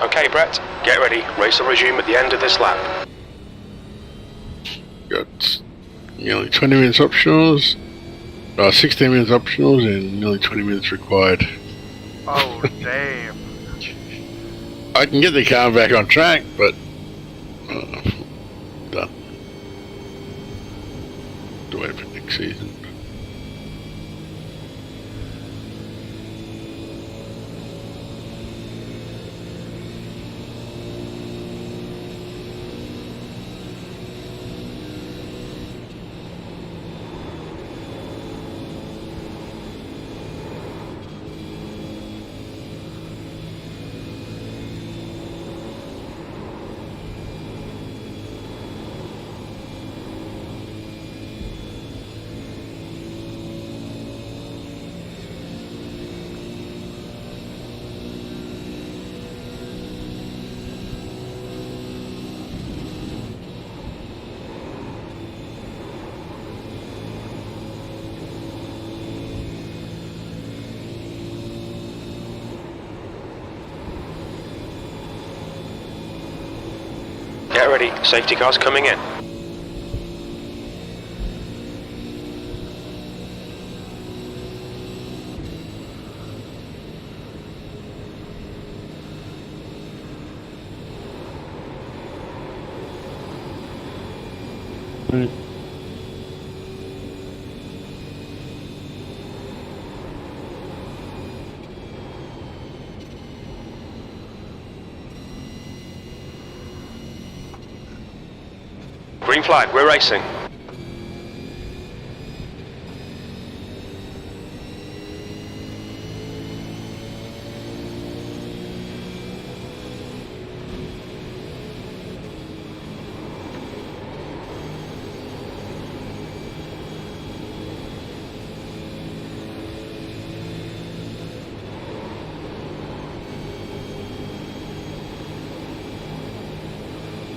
Okay, Brett, get ready. Race will resume at the end of this lap. Got nearly 20 minutes optionals, 16 minutes optionals, and nearly 20 minutes required. Oh, damn. I can get the car back on track, but done. Do wait for next season. Get ready. Safety cars coming in. Green flag, we're racing.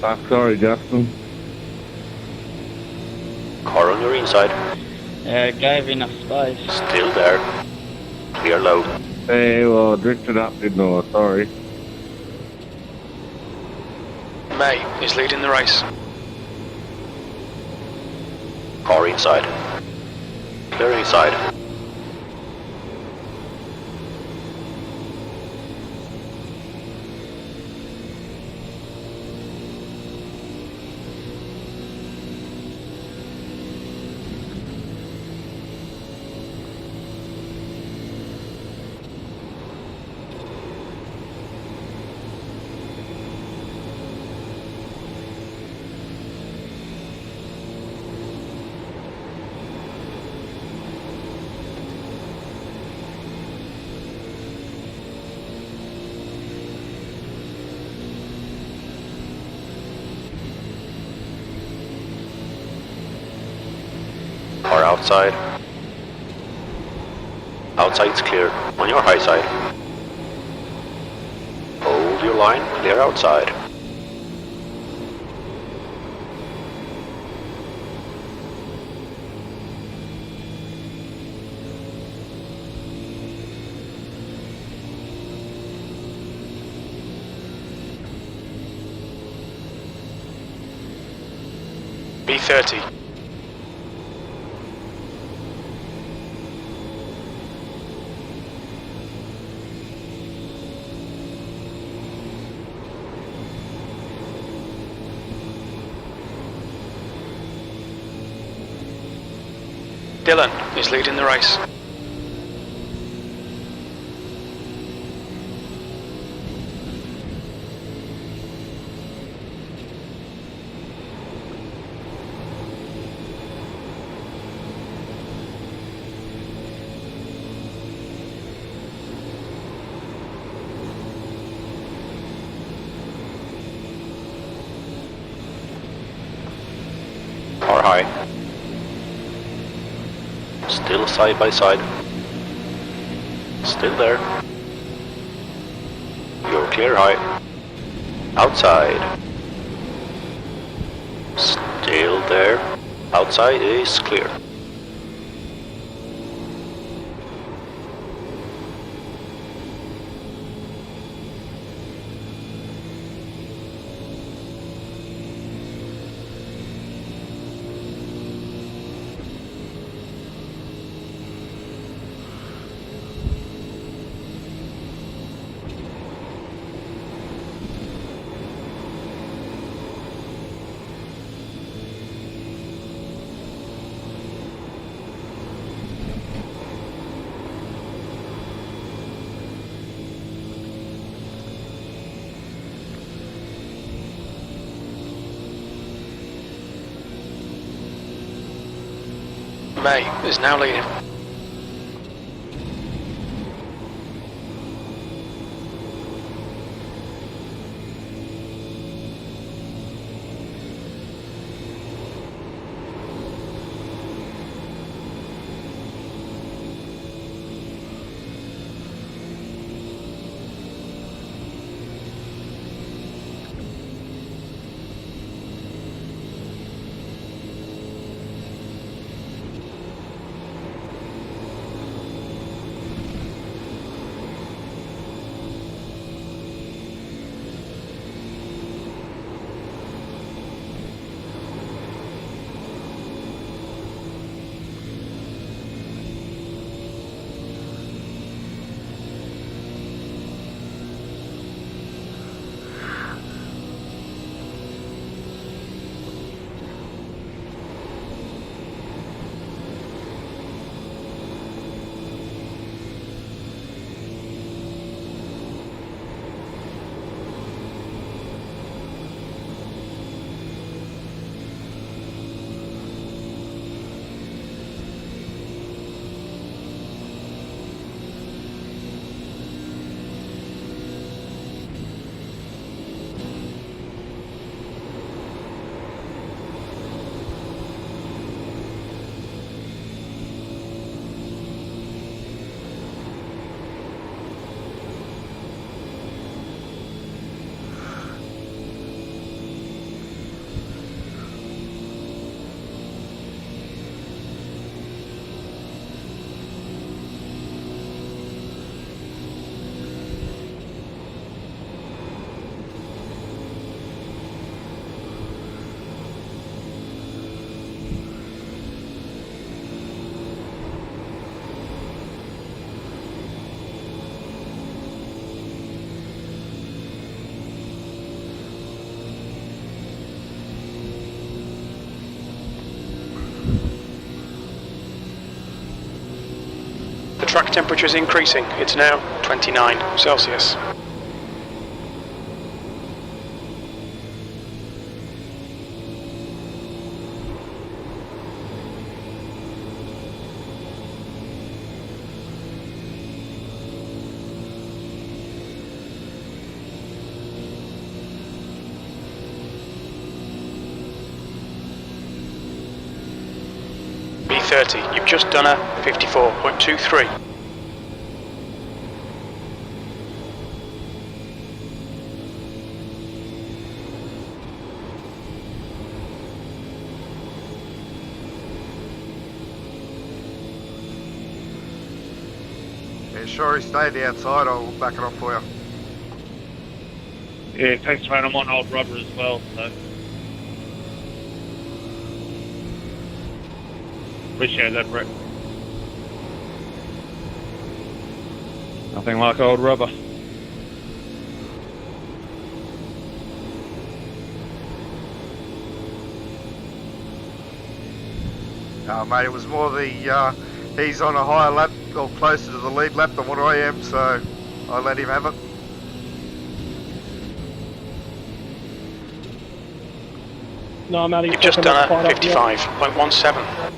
Sorry, Justin. Car on your inside. Yeah, it gave enough space. Still there. Clear low. Hey, well, I drifted up, didn't I? Sorry. May is leading the race. Car inside. Clear inside. Car outside. Outside's clear. On your high side. Hold your line. Clear outside. B30. Dylan is leading the race. Car high. Still side by side. Still there. You're clear high. Outside. Still there. Outside is clear. May is now leading. The track temperature is increasing. It's now 29 Celsius. B30, you've just done a 54.23. Yeah, sure, he stayed outside. I'll back it off for you. Yeah, thanks mate, I'm on old rubber as well, so... Appreciate that, Brett. Nothing like old rubber. Mate, it was more the, he's on a higher lap, or closer to the lead lap than what I am, so I let him have it. No, I'm out of You've just done a 55.17.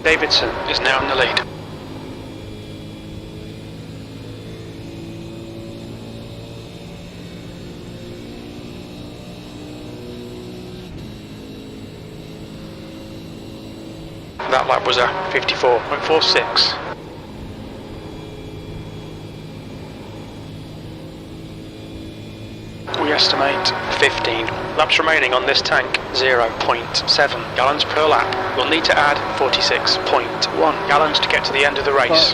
Davidson is now in the lead. That lap was a 54.46. We estimate 15 laps remaining on this tank, 0.7 gallons per lap. We'll need to add 46.1 gallons to get to the end of the race.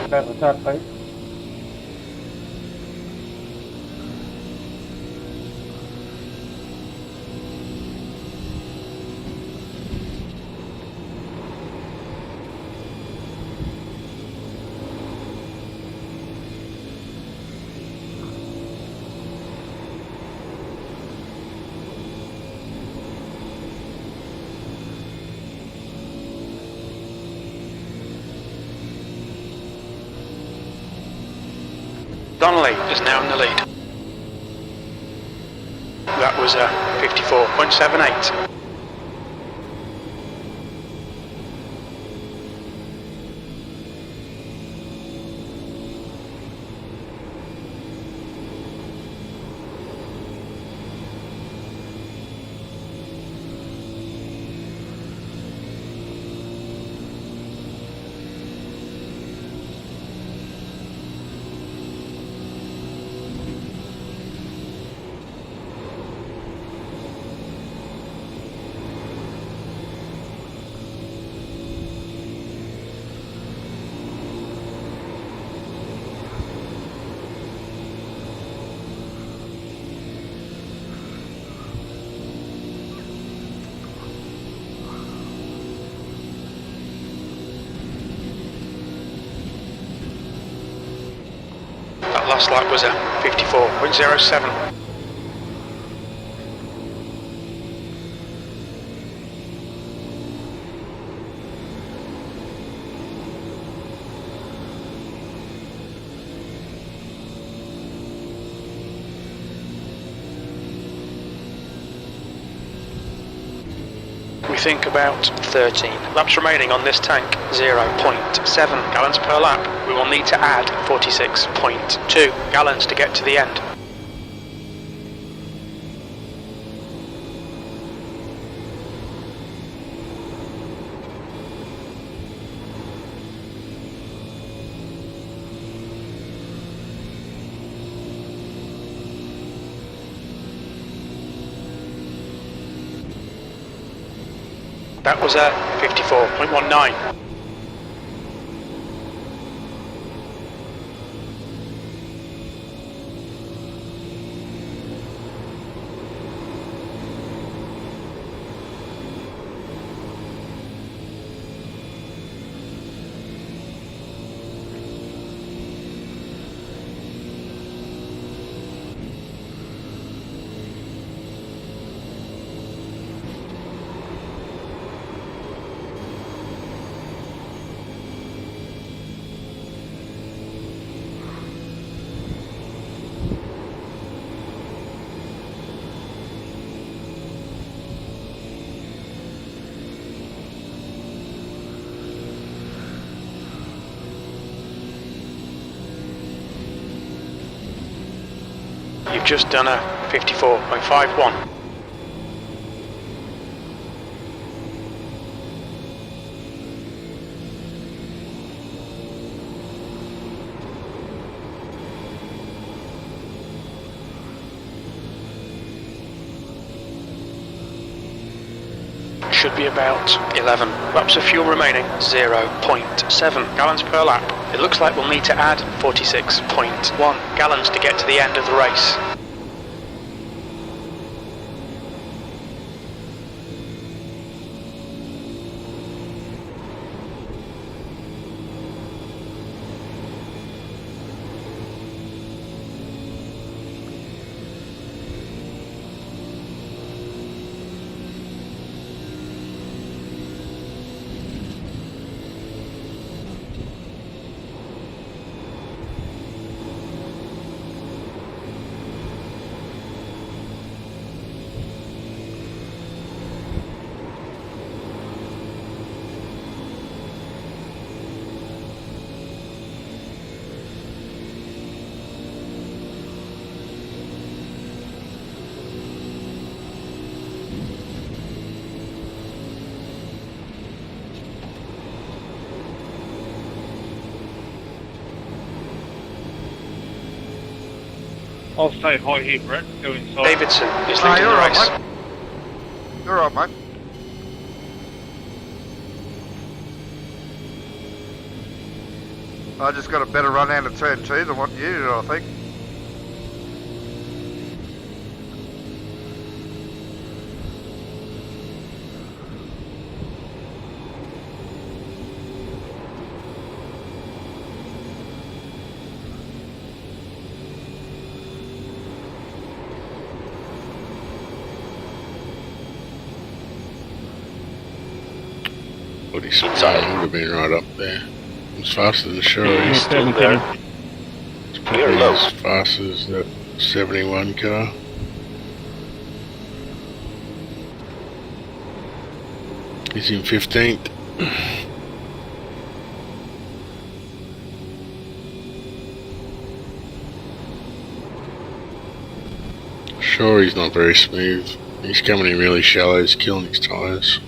Donnelly is now in the lead. That was a 54.78. last lap was a 54.07. We think about 13 laps remaining on this tank, 0.7 gallons per lap. We will need to add 46.2 gallons to get to the end. That was a 54.19. You've just done a 54.51. Should be about 11 laps of fuel remaining, 0.7 gallons per lap. It looks like we'll need to add 46.1 gallons to get to the end of the race. I'll stay high here, Brett. Go inside. Davidson is leading the race. You're all right, mate. I just got a better run out of turn 2 than what you did, I think. What he's saying would have been right up there. It's faster than sure is. Still there. It's probably as fast as that 71 car. He's in 15th. Sure, he's not very smooth. He's coming in really shallow, he's killing his tyres.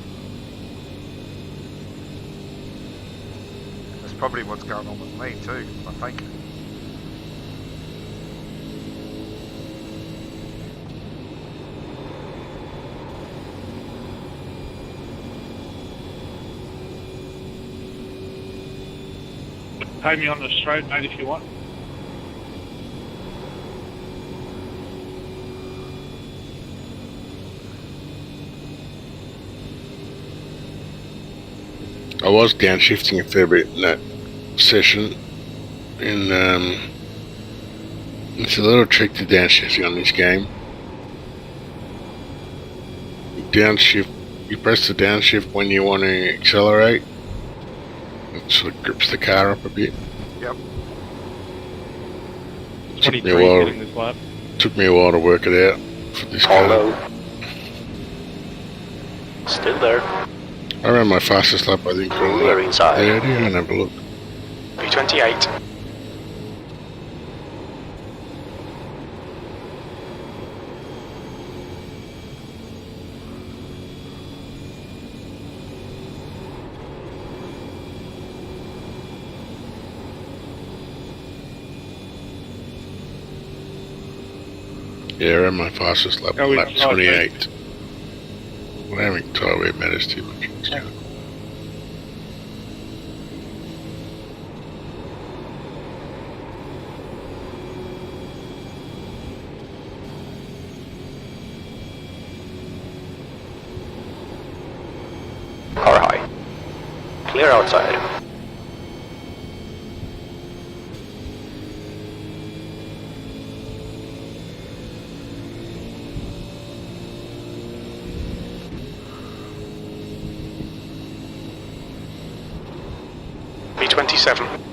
That's probably what's going on with me too, I think. Pay me on the straight, mate, if you want. I was downshifting a fair bit in that session in It's a little trick to downshifting on this game. Downshift, you press the downshift when you want to accelerate. It sort of grips the car up a bit. Yep. Took me a while to work it out for this car. Still there. I ran my fastest lap, I think, on We're inside. 30, and have a look. P28. Yeah, I ran my fastest lap, Oh, lap it's 28. Well, I haven't told it matters too much. Let's go. Car high. Clear outside. P27.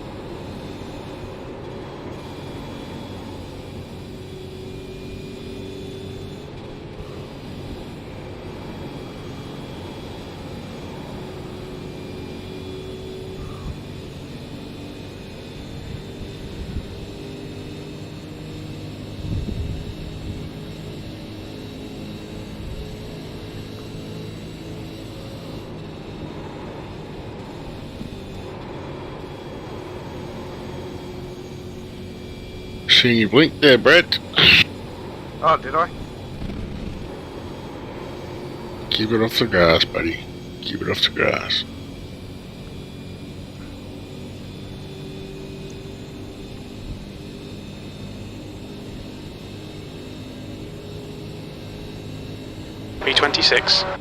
Seeing you blink there, Brett. Oh, did I? Keep it off the grass, buddy. Keep it off the grass. P26.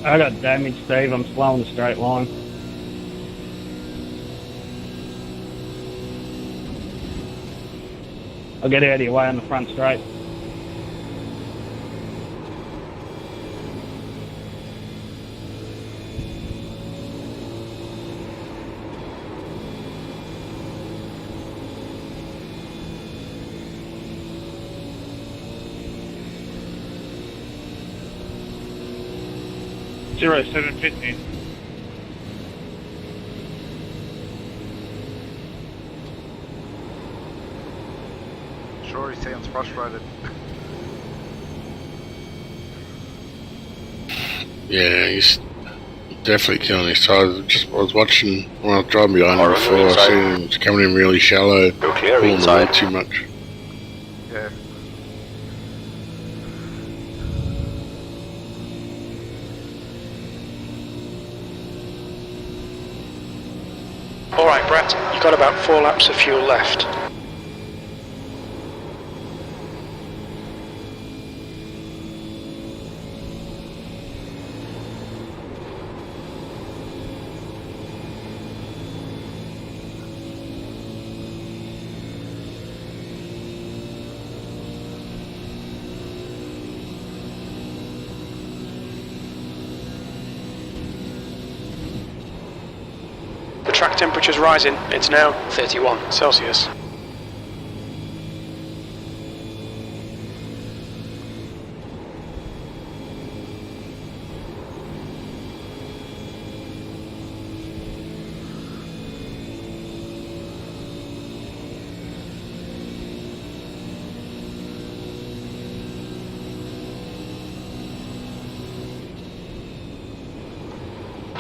I got damage, Steve. I'm slow in the straight line. I'll get out of your way on the front straight. Zero 750. Sure, he sounds frustrated. Yeah, he's definitely killing his tires. I was watching when I was driving behind him before. I seen him coming in really shallow, pulling the wheel too much. Yeah. Alright, Brett, you've got about 4 laps of fuel left. The track temperature's rising. It's now 31 Celsius.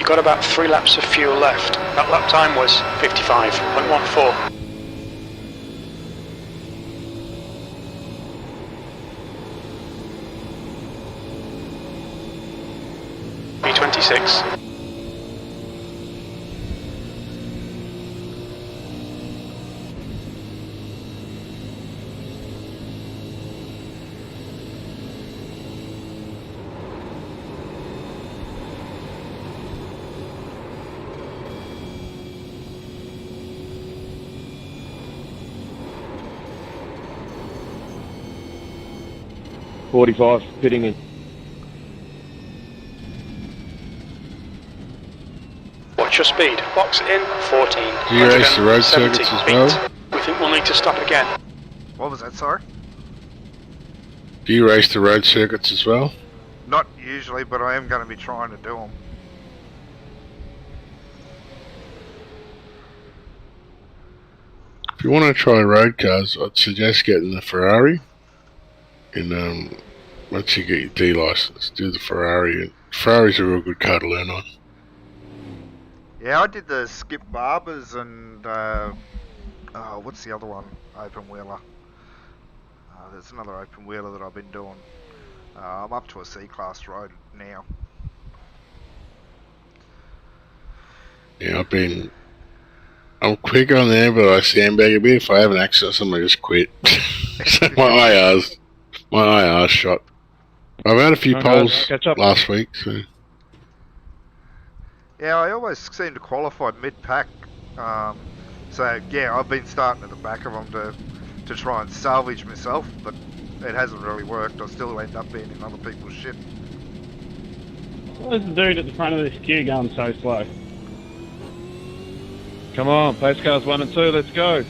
You've got about 3 laps of fuel left. That lap time was 55.14. B26. Pitting in. Watch your speed. Box in 14. Do you race the road circuits as well? We think we'll need to stop again. What was that, sorry? Do you race the road circuits as well? Not usually, but I am going to be trying to do them. If you want to try road cars, I'd suggest getting the Ferrari. And once you get your D license, do the Ferrari. Ferrari's a real good car to learn on. Yeah, I did the Skip Barbers and what's the other one? Open wheeler. There's another open wheeler that I've been doing. I'm up to a C-class road now. Yeah, I'm quick on there, but I sandbag a bit. If I have an accident, I just quit. So my IR's shot. I've had a few poles last week, so. Yeah, I always seem to qualify mid-pack. So yeah, I've been starting at the back of them to try and salvage myself, but it hasn't really worked. I still end up being in other people's shit. Why is the dude at the front of this queue going so slow? Come on, pace cars 1 and 2, let's go.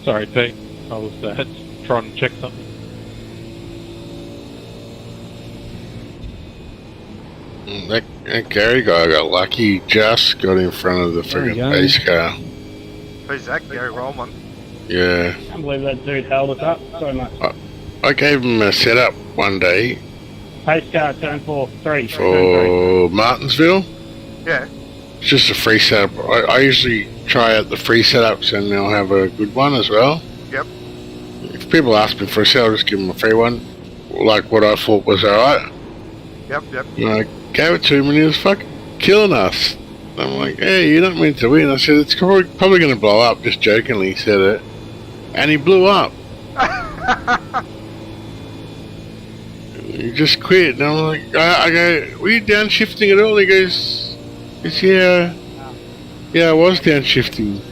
Sorry, Pete. I was trying to check something. That Gary guy got lucky. Just got in front of the friggin' pace car. Who's that, Gary Rollman? Yeah. I can't believe that dude held us up so much. I gave him a setup one day. Pace car, turn 4, 3. For Martinsville. Yeah. It's just a free setup. I usually try out the free setups and they'll have a good one as well. Yep. If people ask me for a set, I'll just give them a free one. Like what I thought was alright. Yep. And I gave it to him and he was fucking killing us. I'm like, hey, you don't mean to win. I said, it's probably going to blow up, just jokingly said it. And he blew up. He just quit. And I'm like, I go, were you downshifting at all? He goes, yeah, I was downshifting.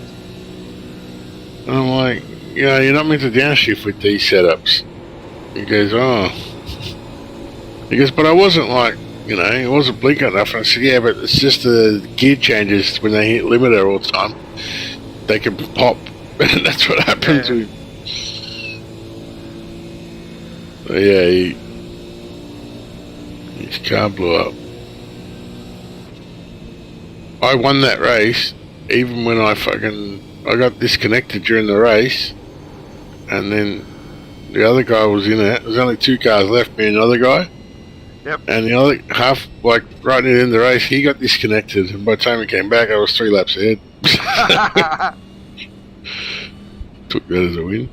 And I'm like, yeah, you're not meant to downshift with these setups. He goes, oh. He goes, but I wasn't like, it wasn't blinking enough. And I said, yeah, but it's just the gear changes when they hit limiter all the time. They can pop. And that's what happens with. So yeah, his car blew up. I won that race, even when I got disconnected during the race, and then the other guy was in it. There was only 2 cars left, me and another guy. Yep. And the other half, right near the end of the race, he got disconnected, and by the time he came back, I was 3 laps ahead. Took that as a win.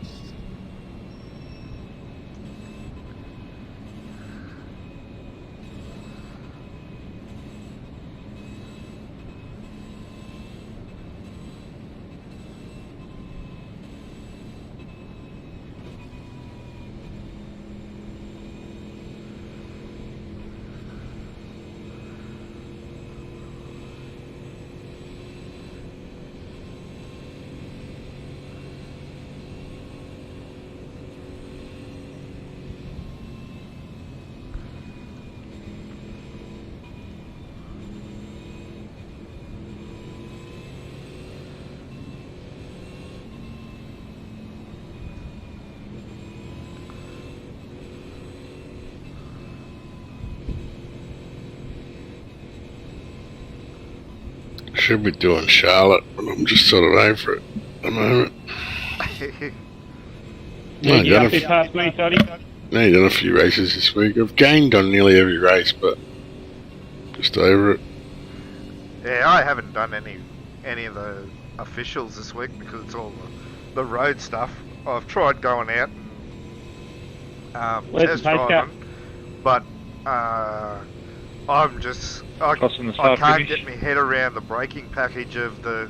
Should be doing Charlotte, but I'm just sort of over it at the moment. No, you happy past me, Toddy? No, you've done a few races this week. I've gained on nearly every race, but just over it. Yeah, I haven't done any of the officials this week because it's all the road stuff. I've tried going out and test driving, but I'm just I can't get my head around the braking package of the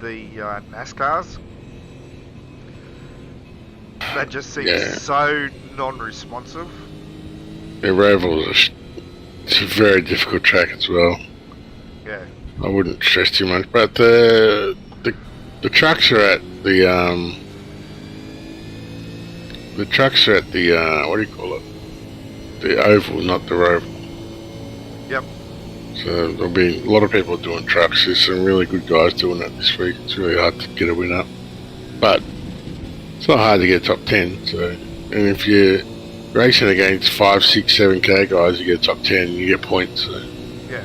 NASCARs. That just seems so non-responsive. Yeah, Roval's it's a very difficult track as well. Yeah. I wouldn't stress too much, but the trucks are at the trucks are at the what do you call it? The oval, not the Roval. Yep. So there'll be a lot of people doing trucks. There's some really good guys doing that this week. It's really hard to get a win up, but it's not hard to get top 10. So, and if you're racing against 5, 6, 7K guys, you get top 10, you get points. So. Yeah.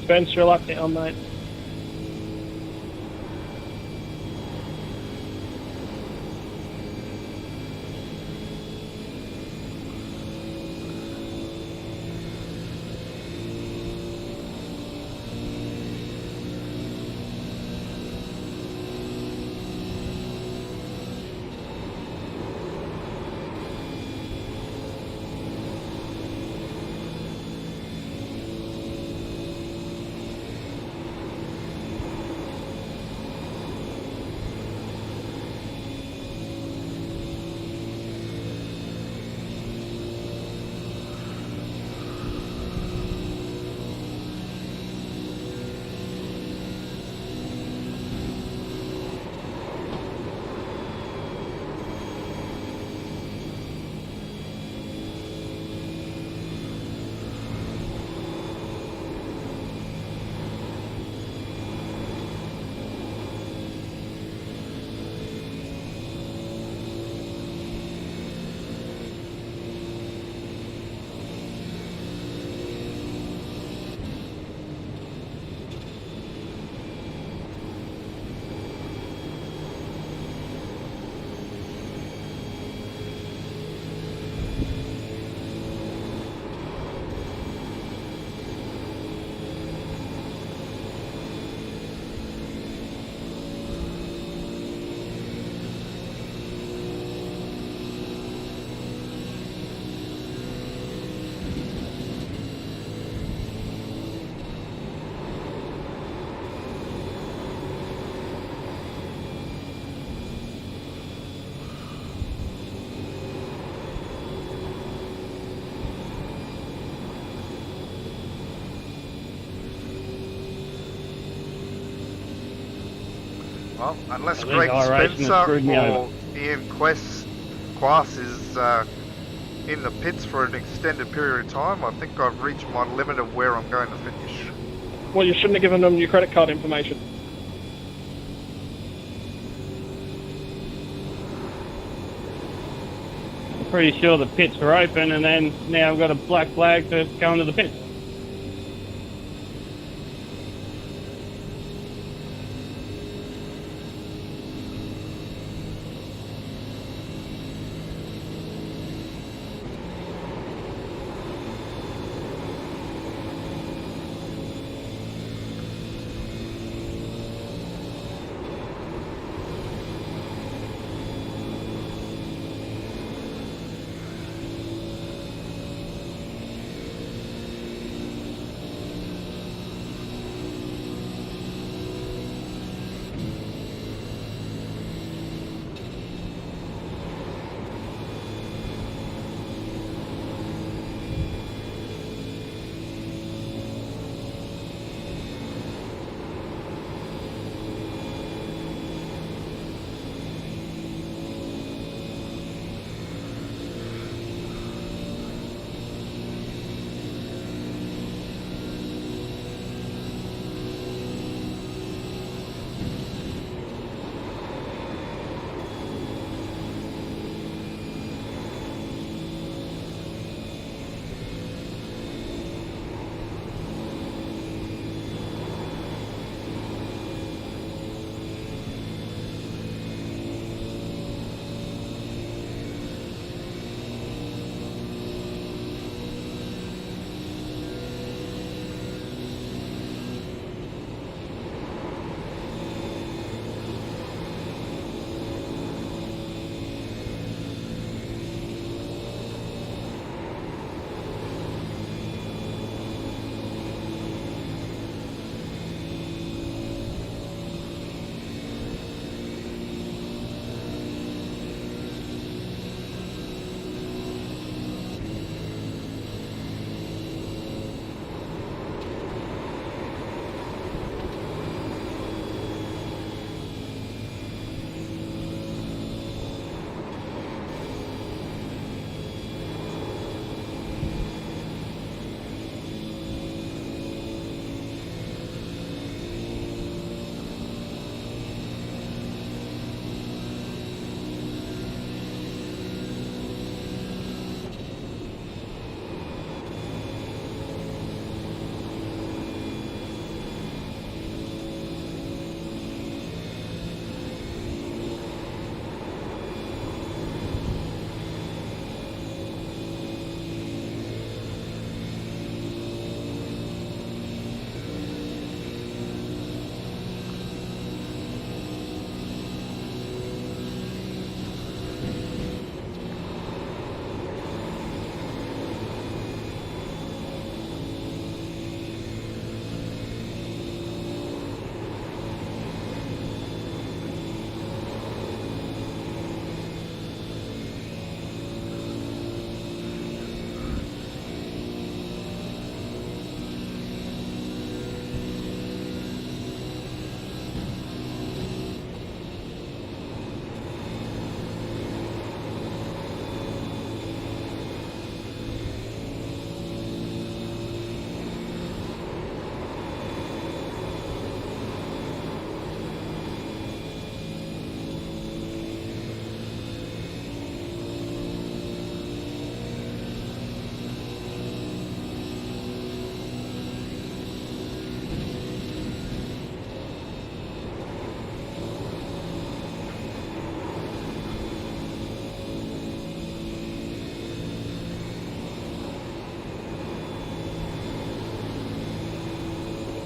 Spencer, you're locked down, mate. Well, unless Greg Spencer or Ian Quast is in the pits for an extended period of time, I think I've reached my limit of where I'm going to finish. Well, you shouldn't have given them your credit card information. Pretty sure the pits are open, and then now I've got a black flag to go into the pits.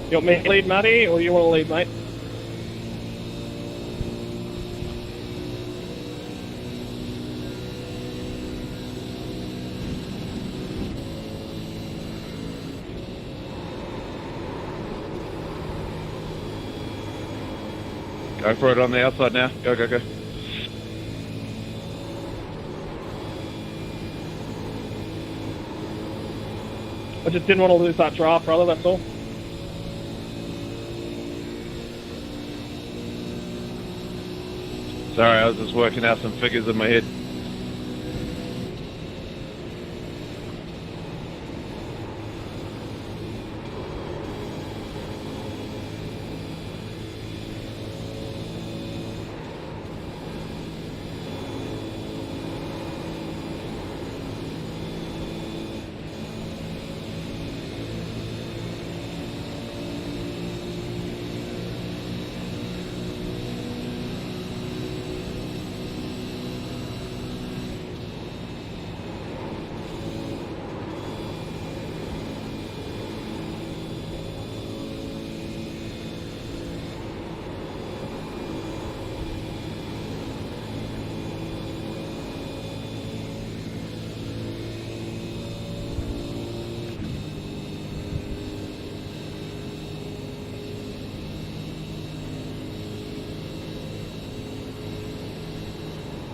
You want me to lead, Matty, or you want to lead, mate? Go for it on the outside now. Go, go, go. I just didn't want to lose that draft, brother, that's all. Sorry, I was just working out some figures in my head.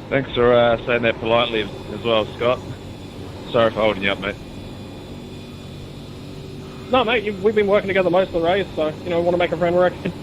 Thanks for saying that politely as well, Scott. Sorry for holding you up, mate. No, mate, we've been working together most of the race, so, you know, we want to make a friend record.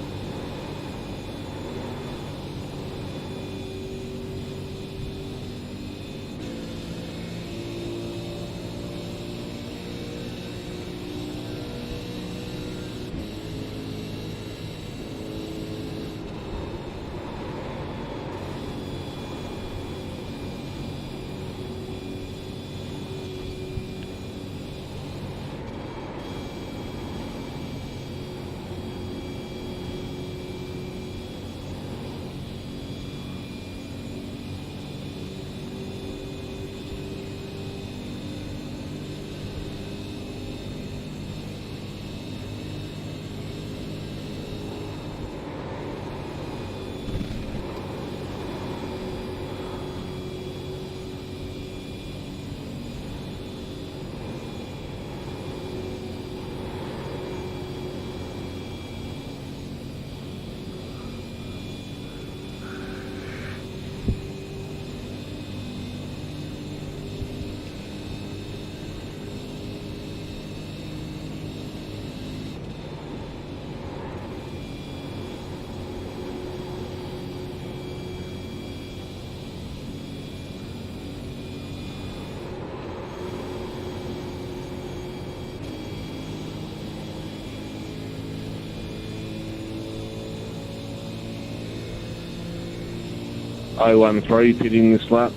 I 1-3 pitting this lap.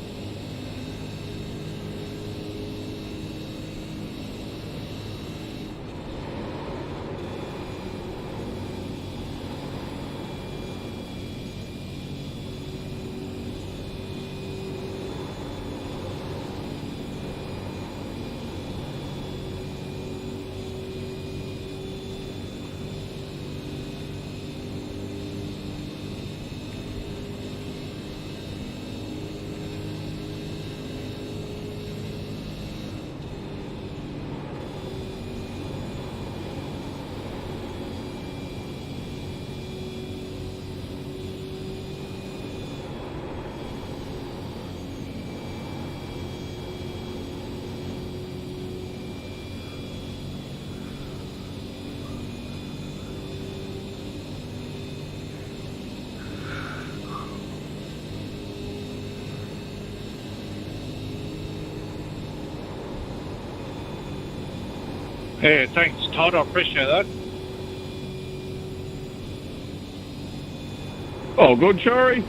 Hey, thanks, Todd. I appreciate that. Oh, good, Shari.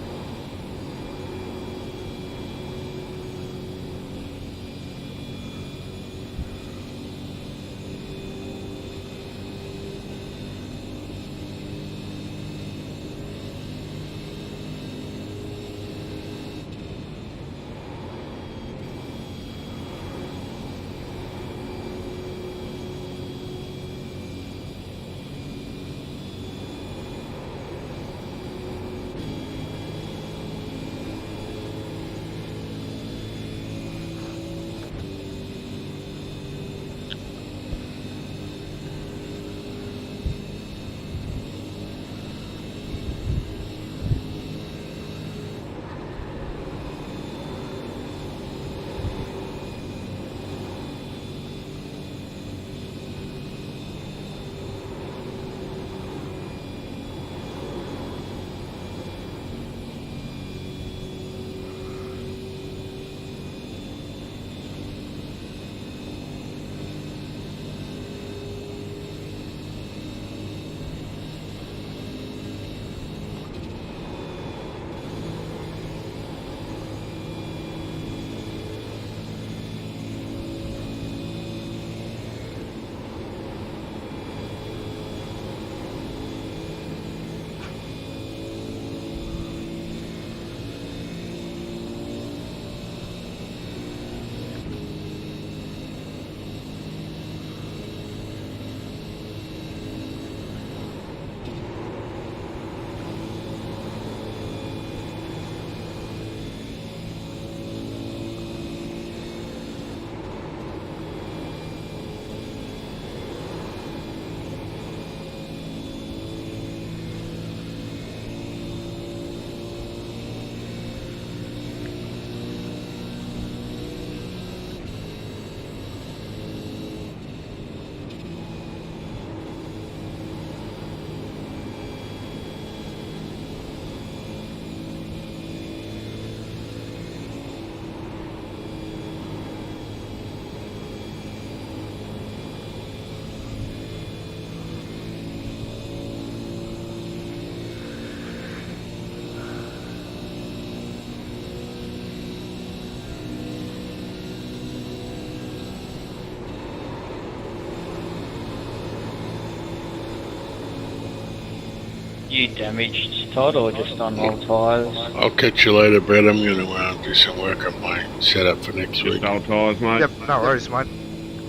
You damaged, Todd, or just on old tyres? I'll catch you later, Brett. I'm going to do some work on my setup for next week. Old tyres, mate. Yep, no worries, mate.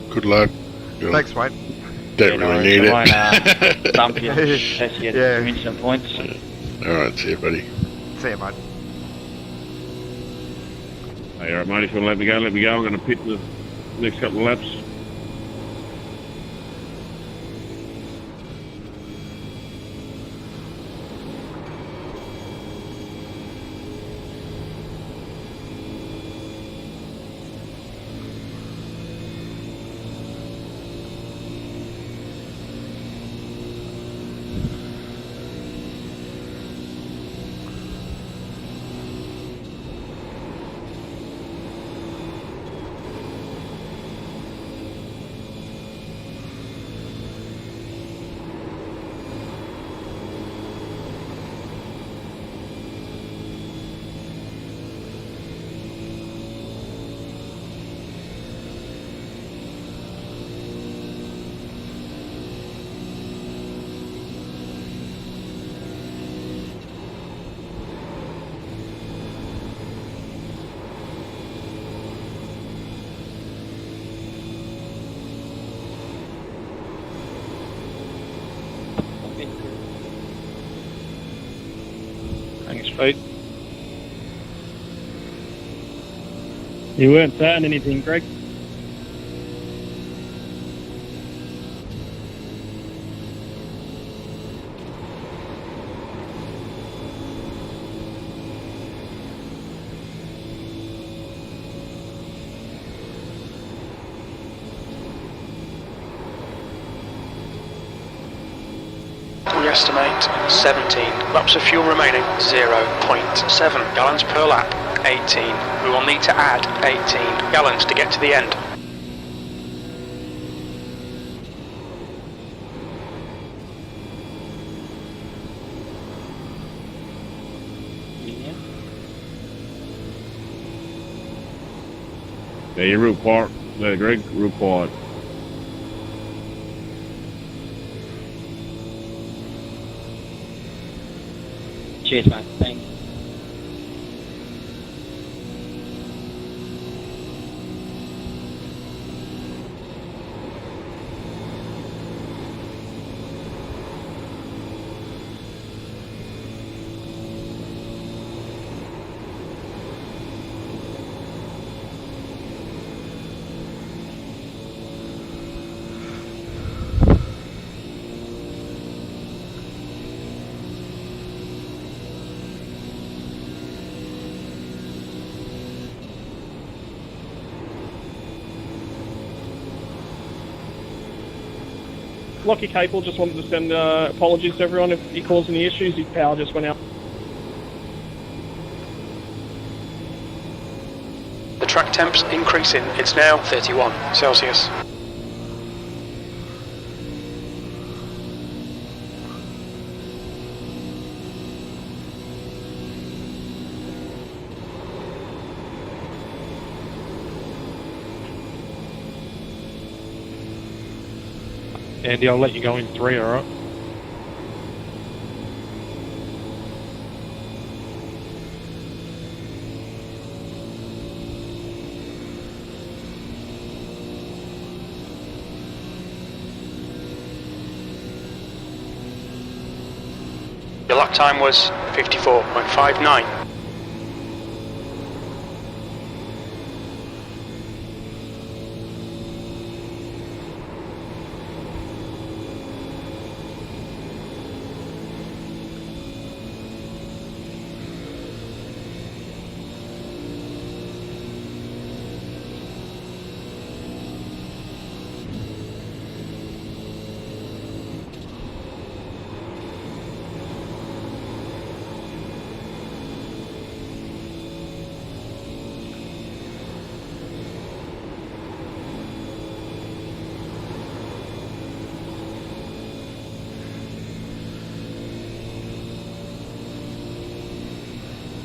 Good luck. Thanks, mate. Don't really need it. Won't dump you unless you get some instant points. Alright, see you, buddy. See you, mate. Hey, alright, mate, if you want to let me go, let me go. I'm going to pit the next couple of laps. Thanks, Pete. You weren't saying anything, Greg. We estimate 17. Laps of fuel remaining, 0.7 gallons per lap. 18. We will need to add 18 gallons to get to the end. Yeah, you're real quiet there, Greg. Real quiet. Cheers, mate. Thanks. Lockie Capel just wanted to send apologies to everyone if he caused any issues. His power just went out. The track temp's increasing. It's now 31 Celsius. Andy, I'll let you go in 3, alright? Your lap time was 54.59.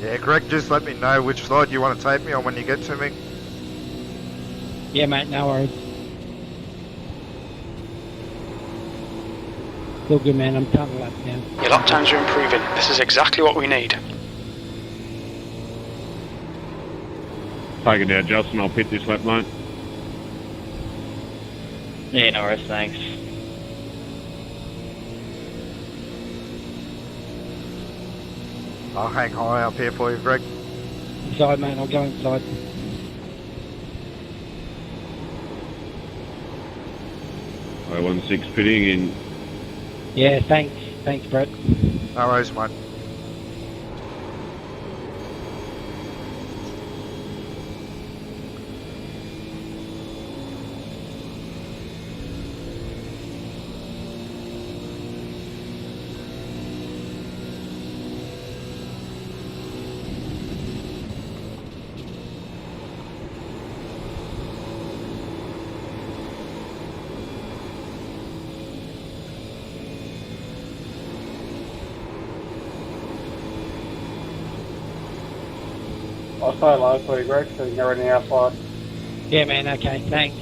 Yeah, Greg, just let me know which side you want to take me on when you get to me. Yeah, mate, no worries. all good, man. I'm counting laps now. Your lap times are improving. This is exactly what we need. Take it down, Justin. I'll pit this lap, mate. Yeah, no worries, thanks. I'll hang high up here for you, Greg. Inside, mate. I'll go inside. Oh, 16 pitting in. Yeah, thanks. Thanks, Brett. No worries, mate. I'll stay low for you, Greg, so you can go ready outside. Yeah, man. Okay, thanks.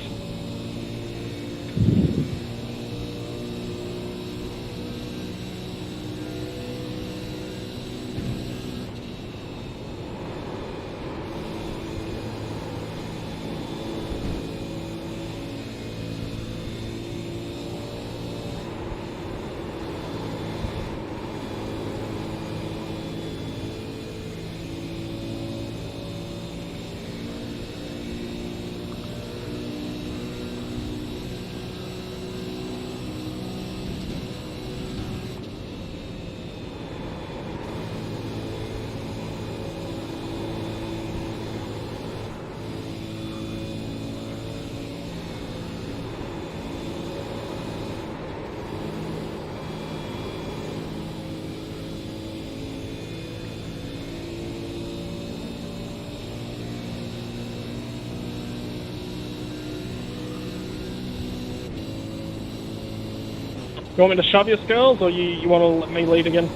You want me to shove your skills, or you want to let me lead again?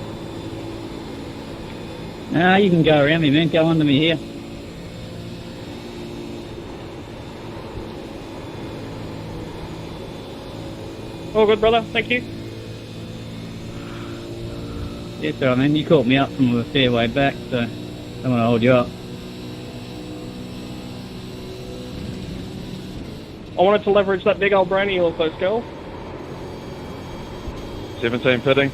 Nah, you can go around me, man. Go under me here. All good, brother. Thank you. Yeah, so, man. You caught me up from a fair way back, so I don't want to hold you up. I wanted to leverage that big old brain of yours, those skills. 17 pitting.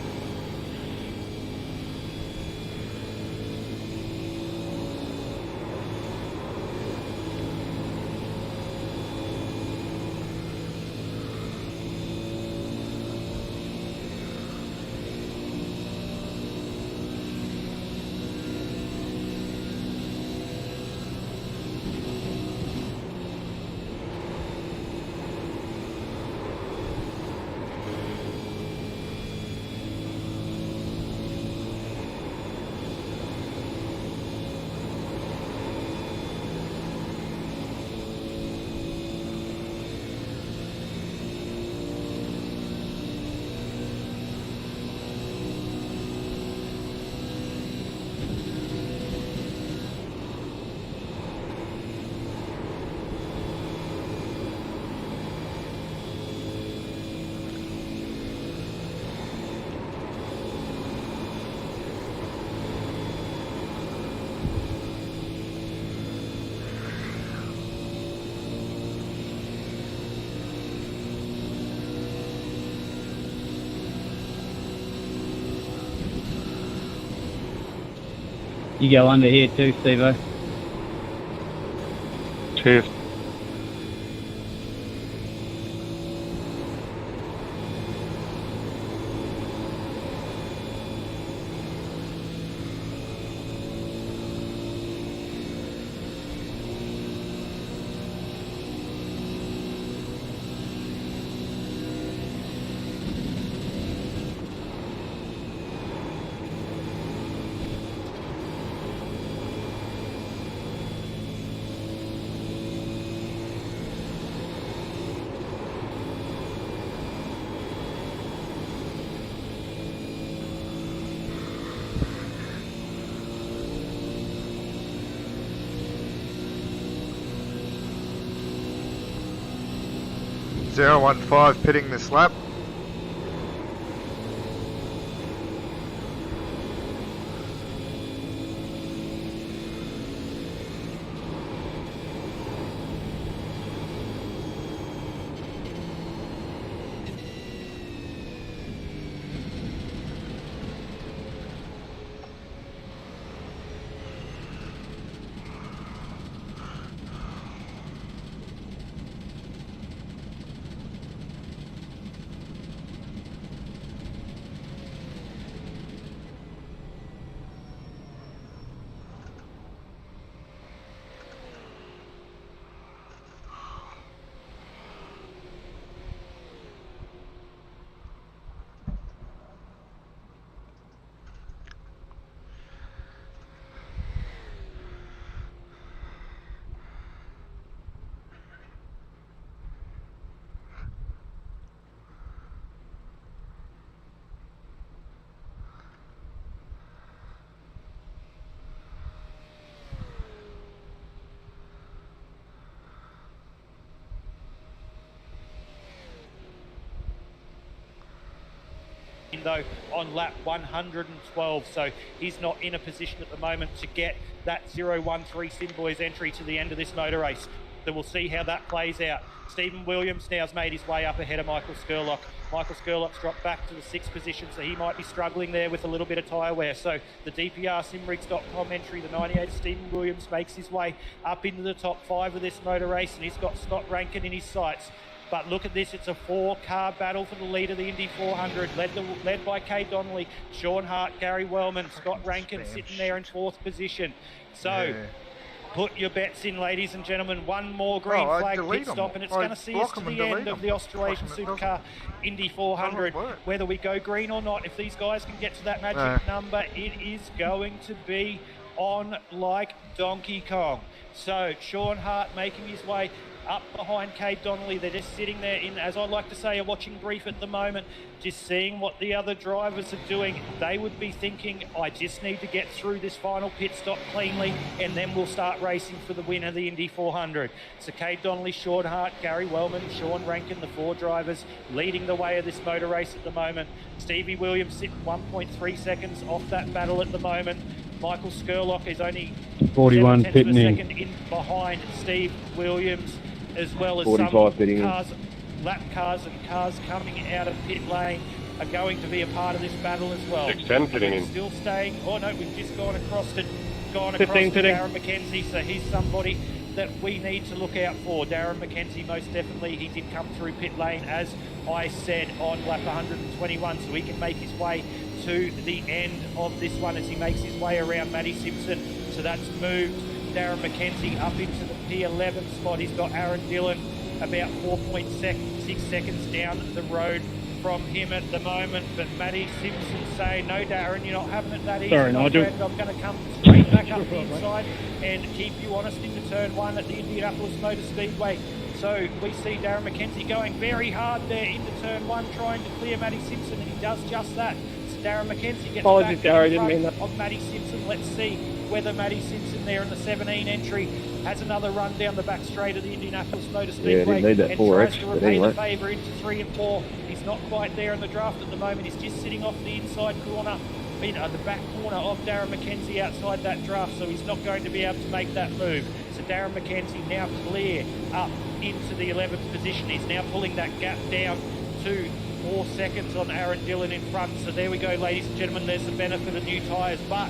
You go under here too, Steve-O. Cheers. .015 pitting this lap. in though on lap 112, so he's not in a position at the moment to get that 013 Simboys entry to the end of this motor race. So we'll see how that plays out. Stephen Williams now has made his way up ahead of Michael Skurlock. Michael Skurlock's dropped back to the 6th position, so he might be struggling there with a little bit of tyre wear. So the DPR Simrigs.com entry, the 98 Stephen Williams makes his way up into the top 5 of this motor race, and he's got Scott Rankin in his sights. But look at this, it's a 4-car battle for the lead of the Indy 400, led by Kay Donnelly, Sean Hart, Gary Wellman, Scott Rankin sitting there in 4th position. So put your bets in, ladies and gentlemen. One more green flag pit stop, and it's going to see us to the end of the Australasian Supercar Indy 400. Whether we go green or not, if these guys can get to that magic number, it is going to be on like Donkey Kong. So Sean Hart making his way up behind Kay Donnelly. They're just sitting there in, as I like to say, a watching brief at the moment, just seeing what the other drivers are doing. They would be thinking, I just need to get through this final pit stop cleanly, and then we'll start racing for the win of the Indy 400. So Kay Donnelly, Sean Hart, Gary Wellman, Sean Rankin, the 4 drivers leading the way of this motor race at the moment. Stevie Williams sitting 1.3 seconds off that battle at the moment. Michael Skurlock is only 41 7/10 pitting of a in. second in behind Steve Williams, as well as 45 pitting some in. cars, lap cars and cars coming out of pit lane are going to be a part of this battle as well. 610 pitting in. Still staying. Oh no, we've just gone across to 15 pitting. Darren McKenzie, so he's somebody that we need to look out for. Darren McKenzie, most definitely, he did come through pit lane, as I said, on lap 121, so he can make his way to the end of this one as he makes his way around Matty Simpson. So that's moved Darren McKenzie up into the P11 spot. He's got Aaron Dillon about 4.6 seconds down the road from him at the moment, but Matty Simpson saying, no Darren, you're not having it that easy. Sorry, Nigel. I'm going to come straight back up the inside and keep you honest into turn 1 at the Indianapolis Motor Speedway. So we see Darren McKenzie going very hard there into turn 1, trying to clear Matty Simpson, and he does just that. So Darren McKenzie gets Apologies, back Gary, in didn't mean front that. of Matty Simpson. Let's see whether Matty Simpson there in the 17 entry has another run down the back straight of the Indianapolis Motor Speedway didn't need that and 4X, tries to but repay anyway. the favour into 3 and 4. He's not quite there in the draft at the moment. He's just sitting off the inside corner, the back corner of Darren McKenzie outside that draft, so he's not going to be able to make that move. So Darren McKenzie now clear up into the 11th position. He's now pulling that gap down to 4 seconds on Aaron Dillon in front. So there we go, ladies and gentlemen, there's the benefit of new tyres. But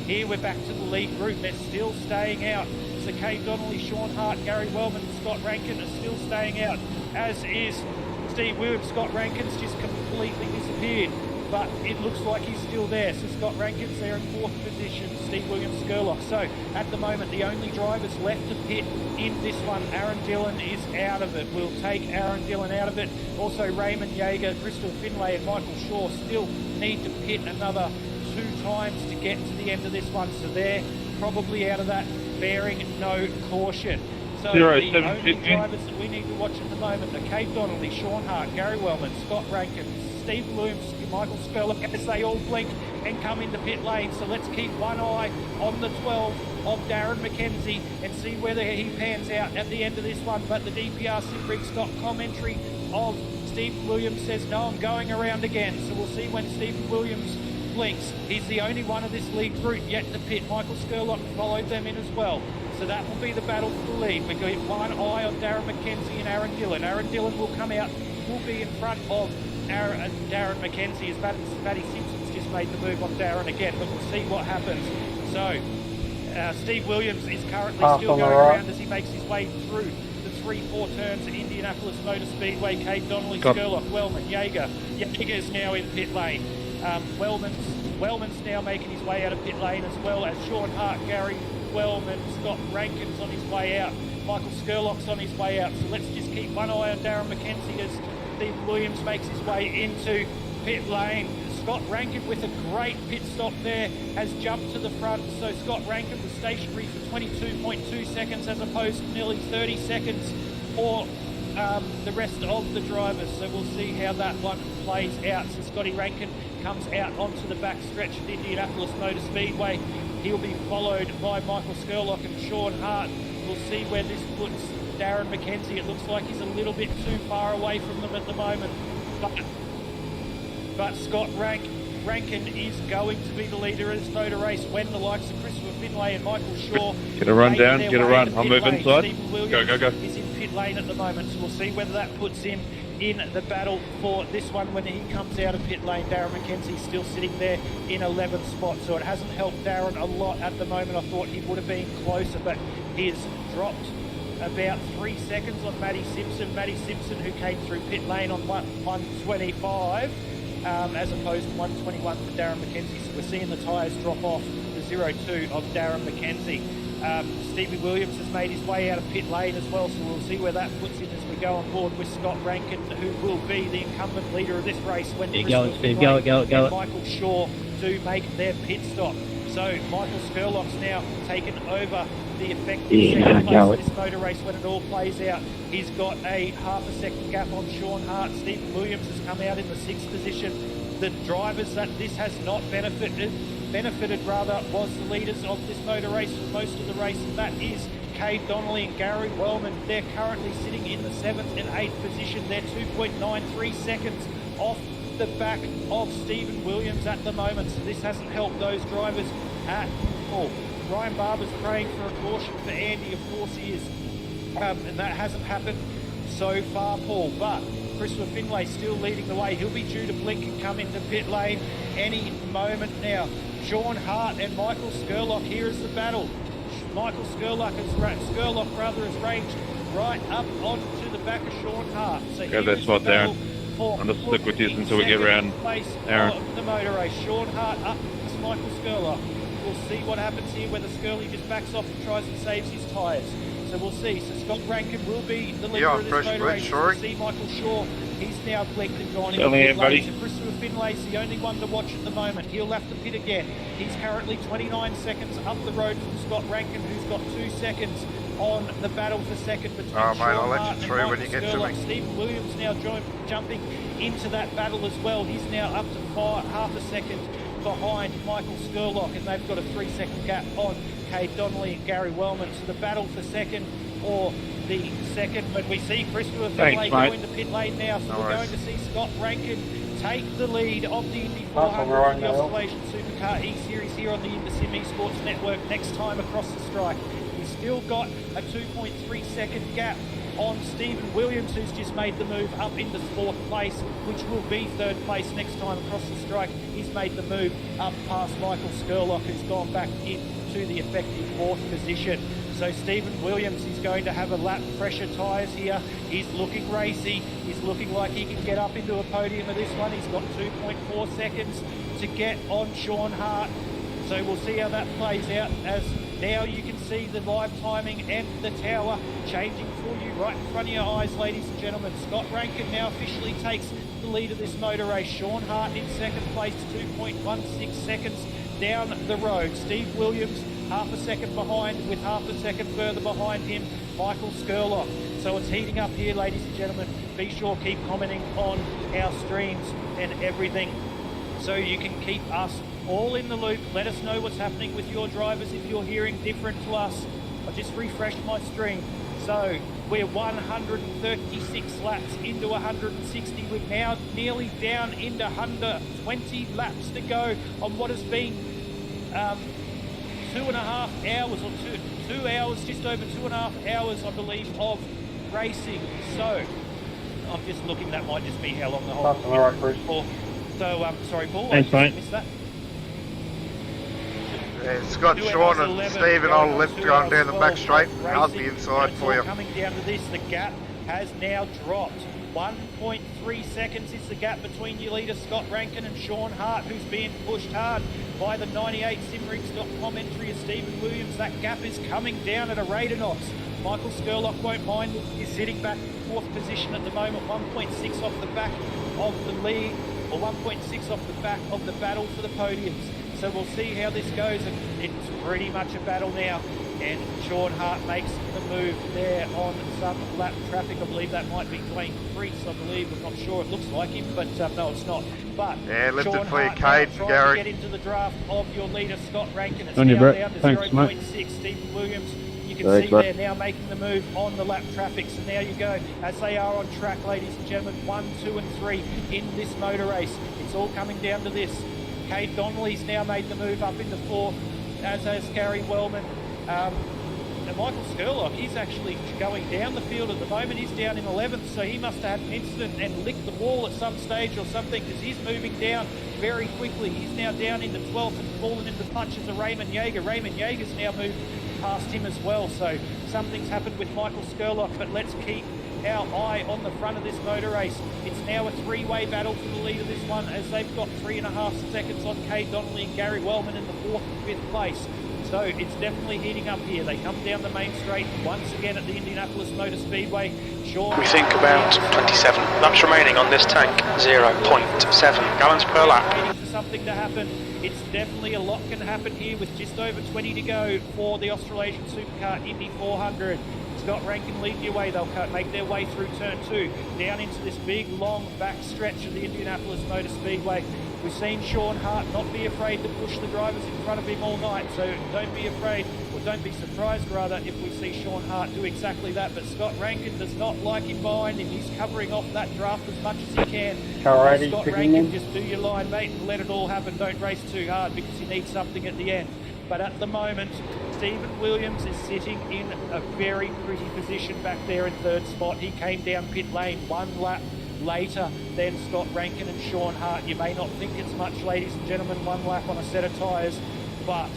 here we're back to the lead group. They're still staying out. So Kay Donnelly, Sean Hart, Gary Wellman and Scott Rankin are still staying out, as is Steve Williams. Scott Rankin's just completely disappeared, but it looks like he's still there. So Scott Rankin's there in 4th position, Steve Williams, Skurlock. So at the moment, the only drivers left to pit in this one, Aaron Dillon is out of it. We'll take Aaron Dillon out of it. Also Raymond Yeager, Bristol Finlay and Michael Shaw still need to pit another 2 times to get to the end of this one. So they're probably out of that, bearing no caution. So the only drivers that we need to watch at the moment are Kate Donnelly, Sean Hart, Gary Wellman, Scott Rankin, Steve Williams, Michael Skurlock, as they all blink and come into pit lane. So let's keep one eye on the 12 of Darren McKenzie and see whether he pans out at the end of this one. But the DPR Simrigs.com entry of Steve Williams says, no, I'm going around again. So we'll see when Stephen Williams blinks. He's the only one of this lead group yet to pit. Michael Skurlock followed them in as well. So that will be the battle for the lead. We've got one eye on Darren McKenzie and Aaron Dillon. Aaron Dillon will come out, will be in front of Darren McKenzie, as Matty Simpson's just made the move on Darren again, but we'll see what happens. So Steve Williams is currently still going around as he makes his way through the 3-4 turns at Indianapolis Motor Speedway. Kate Donnelly, Skurlock, Wellman, Yeager. Yeager's now in pit lane. Wellman's now making his way out of pit lane, as well as Sean Hart, Gary Wellman, Scott Rankin's on his way out, Michael Skurlock's on his way out. So let's just keep one eye on Darren McKenzie as Steve Williams makes his way into pit lane. Scott Rankin with a great pit stop there has jumped to the front. So Scott Rankin was stationary for 22.2 seconds as opposed to nearly 30 seconds for the rest of the drivers. So we'll see how that one plays out. So Scotty Rankin comes out onto the back stretch of the Indianapolis Motor Speedway. He'll be followed by Michael Skurlock and Sean Hart. We'll see where this puts Darren McKenzie. It looks like he's a little bit too far away from them at the moment. but Scott Rankin is going to be the leader of this motor race when the likes of Christopher Finlay and Michael Shaw Get a run down, their get a way run. into I'll pit move lane. inside. Stephen Williams Go. is in pit lane at the moment, so we'll see whether that puts him in the battle for this one when he comes out of pit lane. Darren McKenzie's still sitting there in 11th spot, so it hasn't helped Darren a lot at the moment. I thought he would have been closer, but he's dropped about 3 seconds on Matty Simpson. Matty Simpson, who came through pit lane on 125, as opposed to 121 for Darren McKenzie. So we're seeing the tyres drop off the 0-2 of Darren McKenzie. Stevie Williams has made his way out of pit lane as well, so we'll see where that puts him as we go on board with Scott Rankin, who will be the incumbent leader of this race when Michael Shaw do make their pit stop. So Michael Skurlock's now taken over the effective second place of this motor race when it all plays out. He's got a half a second gap on Sean Hart. Stephen Williams has come out in the 6th position. The drivers that this has not benefited was the leaders of this motor race for most of the race, and that is Cade Donnelly and Gary Wellman. They're currently sitting in the 7th and 8th position. They're 2.93 seconds off the back of Stephen Williams at the moment, so this hasn't helped those drivers at all. Ryan Barber's praying for a caution for Andy, of course he is, and that hasn't happened so far, Paul, but Christopher Finlay still leading the way. He'll be due to blink and come into pit lane any moment now. Sean Hart and Michael Skurlock, here is the battle. Michael Skurlock has ranged right up onto the back of Sean Hart. So Go that spot, Darren. I'm just stick with you until we get round Aaron. The motor race. Sean Hart up to Michael Skurlock. We'll see what happens here, whether Skurley just backs off and tries and saves his tyres. So we'll see. So Scott Rankin will be the leader of this motor race. We'll see Michael Shaw. He's now blinked and gone into pit lane. So Christopher Finlay's the only one to watch at the moment. He'll have to pit again. He's currently 29 seconds up the road from Scott Rankin, who's got 2 seconds on the battle for second between Sean I'll let Hart you through when you and get to me. Stephen Williams now jumping into that battle as well. He's now up to half a second behind Michael Skurlock, and they've got a 3-second gap on Cade Donnelly and Gary Wellman. So the battle for second, or the second, when we see Christopher Finlay go into pit lane now, so we're going to see Scott Rankin take the lead of the Indy 400 for the Australasian Supercar eSeries here on the IndySim Esports Network next time across the strike. He's still got a 2.3 second gap on Stephen Williams, who's just made the move up into 4th place, which will be 3rd place next time across the strike. He's made the move up past Michael Skurlock, who's gone back into the effective 4th position. So Stephen Williams is going to have a lap pressure tyres here. He's looking racy. He's looking like he can get up into a podium of this one. He's got 2.4 seconds to get on Sean Hart. So we'll see how that plays out, as now you can see the live timing and the tower changing for you right in front of your eyes, ladies and gentlemen. Scott Rankin now officially takes the lead of this motor race. Sean Hart in 2nd place, 2.16 seconds down the road. Steve Williams half a second behind, with half a second further behind him, Michael Skurlock. So it's heating up here, ladies and gentlemen. Be sure keep commenting on our streams and everything, so you can keep us all in the loop. Let us know what's happening with your drivers if you're hearing different to us. I just refreshed my stream. So we're 136 laps into 160. We're now nearly down into under 20 laps to go on what has been 2.5 hours, or 2 hours, just over 2.5 hours, I believe, of racing. So I'm just looking, that might just be how long the whole thing is for. So, sorry, Paul, thanks, mate. Missed that. Yeah, Scott, Sean and Stephen on left going down the back straight. How's the inside for you? Coming down to this, the gap has now dropped. 1.3 seconds is the gap between your leader Scott Rankin and Sean Hart, who's being pushed hard by the 98simrigs.com entry of Stephen Williams. That gap is coming down at a rate of knots. Michael Skurlock won't mind. He's sitting back in 4th position at the moment, 1.6 off the back of the lead, or 1.6 off the back of the battle for the podiums. So we'll see how this goes, and it's pretty much a battle now. And Sean Hart makes the move there on some lap traffic. I believe that might be Dwayne Priest, I believe. I'm not sure. It looks like him, but no, it's not. But yeah, lift Sean it for you, Hart Cade and trying Gary. to get into the draft of your leader, Scott Rankin. It's On you, now Brett. down to Thanks, 0.6. Stephen Williams, you can Thanks, see Brett. there now making the move on the lap traffic. So now you go, as they are on track, ladies and gentlemen, 1, 2 and 3 in this motor race. It's It's all coming down to this. Cade Donnelly's now made the move up into 4th, as has Gary Wellman. And Michael Skurlock, he's actually going down the field at the moment. He's down in 11th, so he must have had an incident and licked the wall at some stage or something, because he's moving down very quickly. He's now down into 12th and fallen into the punches of Raymond Yeager. Raymond Yeager's now moved past him as well, so something's happened with Michael Skurlock, but let's keep our eye on the front of this motor race. It's now a three-way battle for the lead of this one, as they've got 3.5 seconds on Cade Donnelly and Gary Wellman in the 4th and 5th place. So it's definitely heating up here. They come down the main straight once again at the Indianapolis Motor Speedway. We think about 27 laps remaining on this tank, 0.7 gallons per lap. Waiting for something to happen. It's definitely a lot can happen here with just over 20 to go for the Australasian Supercar Indy 400. Scott Rankin leading the way. They'll make their way through turn 2, down into this big, long back stretch of the Indianapolis Motor Speedway. We've seen Sean Hart not be afraid to push the drivers in front of him all night, so don't be afraid, or don't be surprised rather, if we see Sean Hart do exactly that. But Scott Rankin does not like him behind him. He's covering off that draft as much as he can. Alrighty, Scott Rankin, just do your line, mate, and let it all happen. Don't race too hard, because you need something at the end. But at the moment, Stephen Williams is sitting in a very pretty position back there in 3rd spot. He came down pit lane 1 lap later than Scott Rankin and Sean Hart. You may not think it's much, ladies and gentlemen, 1 lap on a set of tyres, but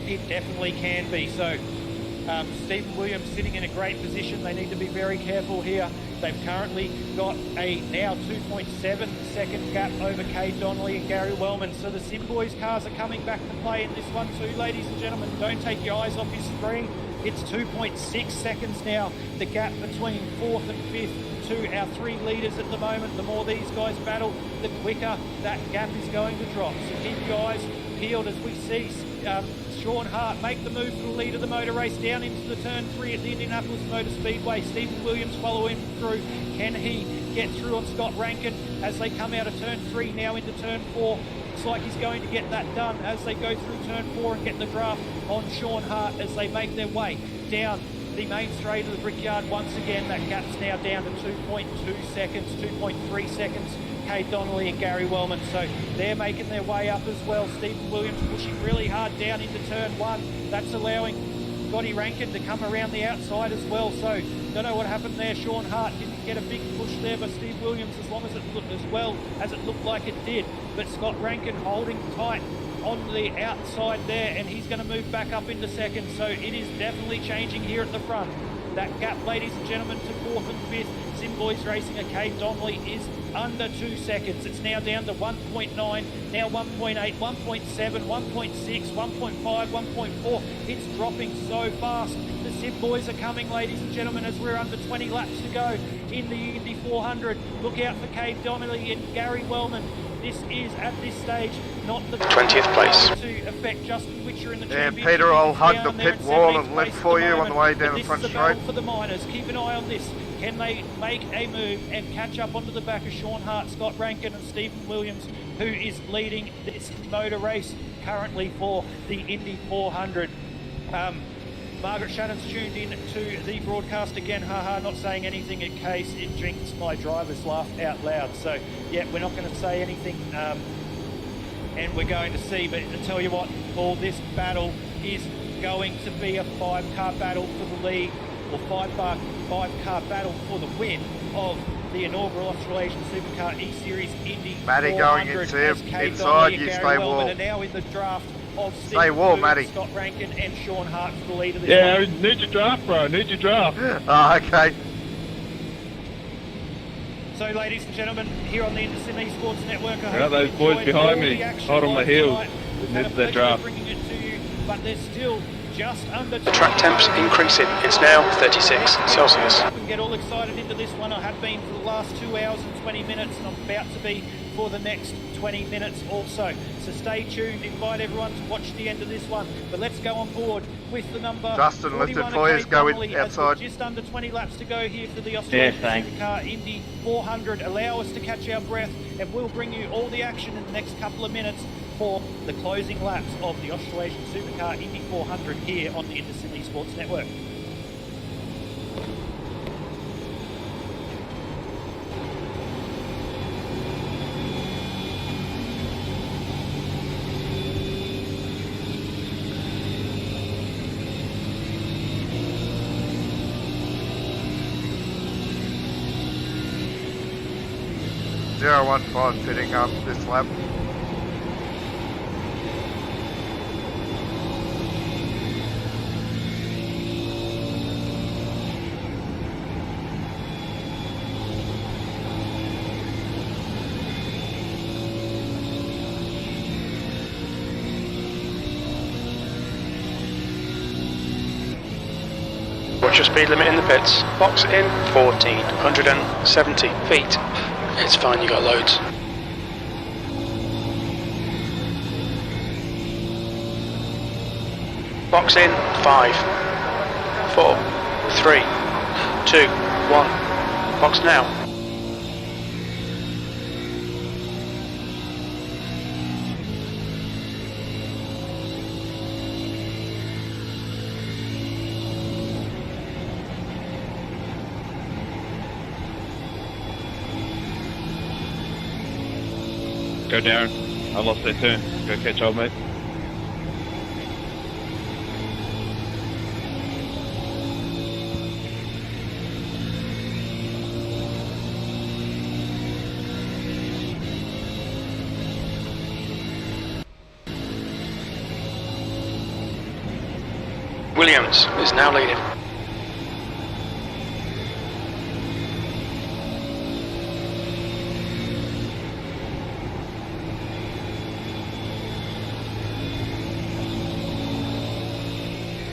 it definitely can be. So Stephen Williams sitting in a great position. They need to be very careful here. They've currently got a now 2.7 second gap over Cade Donnelly and Gary Wellman. So the Sim Boys cars are coming back to play in this one too, ladies and gentlemen. Don't take your eyes off your screen. It's 2.6 seconds now, the gap between 4th and 5th to our 3 leaders at the moment. The more these guys battle, the quicker that gap is going to drop. So keep your eyes peeled as we see Sean Hart make the move for the lead of the motor race down into the turn 3 at the Indianapolis Motor Speedway. Stephen Williams follow him through. Can he get through on Scott Rankin as they come out of turn 3 now into turn 4? Looks like he's going to get that done as they go through turn 4 and get the draft on Sean Hart as they make their way down the main straight of the Brickyard once again. That gap's now down to 2.2 seconds, 2.3 seconds. Cade Donnelly and Gary Wellman, so they're making their way up as well. Stephen Williams pushing really hard down into turn 1. That's allowing Scotty Rankin to come around the outside as well. So don't know what happened there. Sean Hart didn't get a big push there, but Steve Williams, as long as it looked as well as it looked like it did. But Scott Rankin holding tight on the outside there, and he's going to move back up into second. So it is definitely changing here at the front. That gap, ladies and gentlemen, to 4th and 5th. Sim Boys Racing a Cade Donnelly is under 2 seconds. It's now down to 1.9, now 1.8, 1.7, 1.6, 1.5, 1.4. It's dropping so fast. The Sim Boys are coming, ladies and gentlemen, as we're under 20 laps to go in the Indy 400. Look out for Cade Donnelly and Gary Wellman. This is, at this stage, not the 20th place to affect Justin Witcher in the Yeah, championship. Peter, I'll hug the Down there pit in wall 17th and lift place for at you the on the way moment, down but the front this is the battle straight. for the minors. Keep an eye on this. Can they make a move and catch up onto the back of Sean Hart, Scott Rankin and Stephen Williams, who is leading this motor race currently for the Indy 400? Margaret Shannon's tuned in to the broadcast again. Haha, not saying anything in case it jinxed my driver's laugh out loud. So, yeah, we're not going to say anything. And we're going to see, but to tell you what, Paul, this battle is going to be a 5-car battle for the lead, or 5-car battle for the win of the inaugural Australasian Supercar eSeries Indy 400. Matty going inside, you stay wall. Are now in the draft of Stay wall, Matty. Scott Rankin and Sean Hart for the lead of this Yeah, one. need your draft, bro. Need your draft. Oh, okay. So, ladies and gentlemen, here on the Indianapolis Sports Network, I Yeah, hope those you boys enjoyed behind all me, the action hot on my live heels. tonight. We've had a Needs their pleasure draft. bringing it to you, but there's still just under... The track temps increasing. It's now 36 Celsius. I can get all excited into this one. I have been for the last 2 hours and 20 minutes, and I'm about to be for the next 20 minutes also. So stay tuned. Invite everyone to watch the end of this one. But let's go on board with the number... Justin, lifted 41 for you. Cade Go Donnelly, in outside. just under 20 laps to go here for the Australian Supercar Indy 400. Allow us to catch our breath, and we'll bring you all the action in the next couple of minutes for the closing laps of the Australasian Supercar Indy 400 here on the Indianapolis Sports Network. 015 pitting up this lap. Watch your speed limit in the pits. Box in 1470 feet. It's fine, you got loads. Box in 5, 4, 3, 2, 1. Box now. Go Darren. I lost that turn. Go catch old mate. Williams is now leading.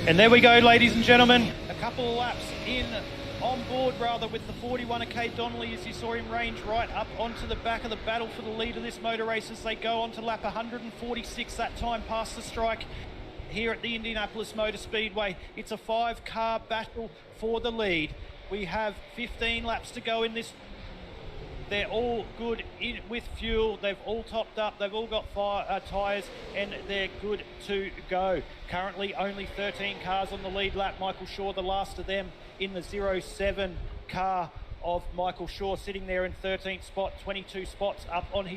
And there we go, ladies and gentlemen. A couple of laps on board rather with the 41 of Kate Donnelly as you saw him range right up onto the back of the battle for the lead of this motor race as they go on to lap 146 that time past the strike here at the Indianapolis Motor Speedway. It's a 5-car battle for the lead. We have 15 laps to go in this. They're all good in with fuel. They've all topped up. They've all got tyres and they're good to go. Currently only 13 cars on the lead lap. Michael Shaw, the last of them in the 07 car of Michael Shaw, sitting there in 13th spot, 22 spots up on his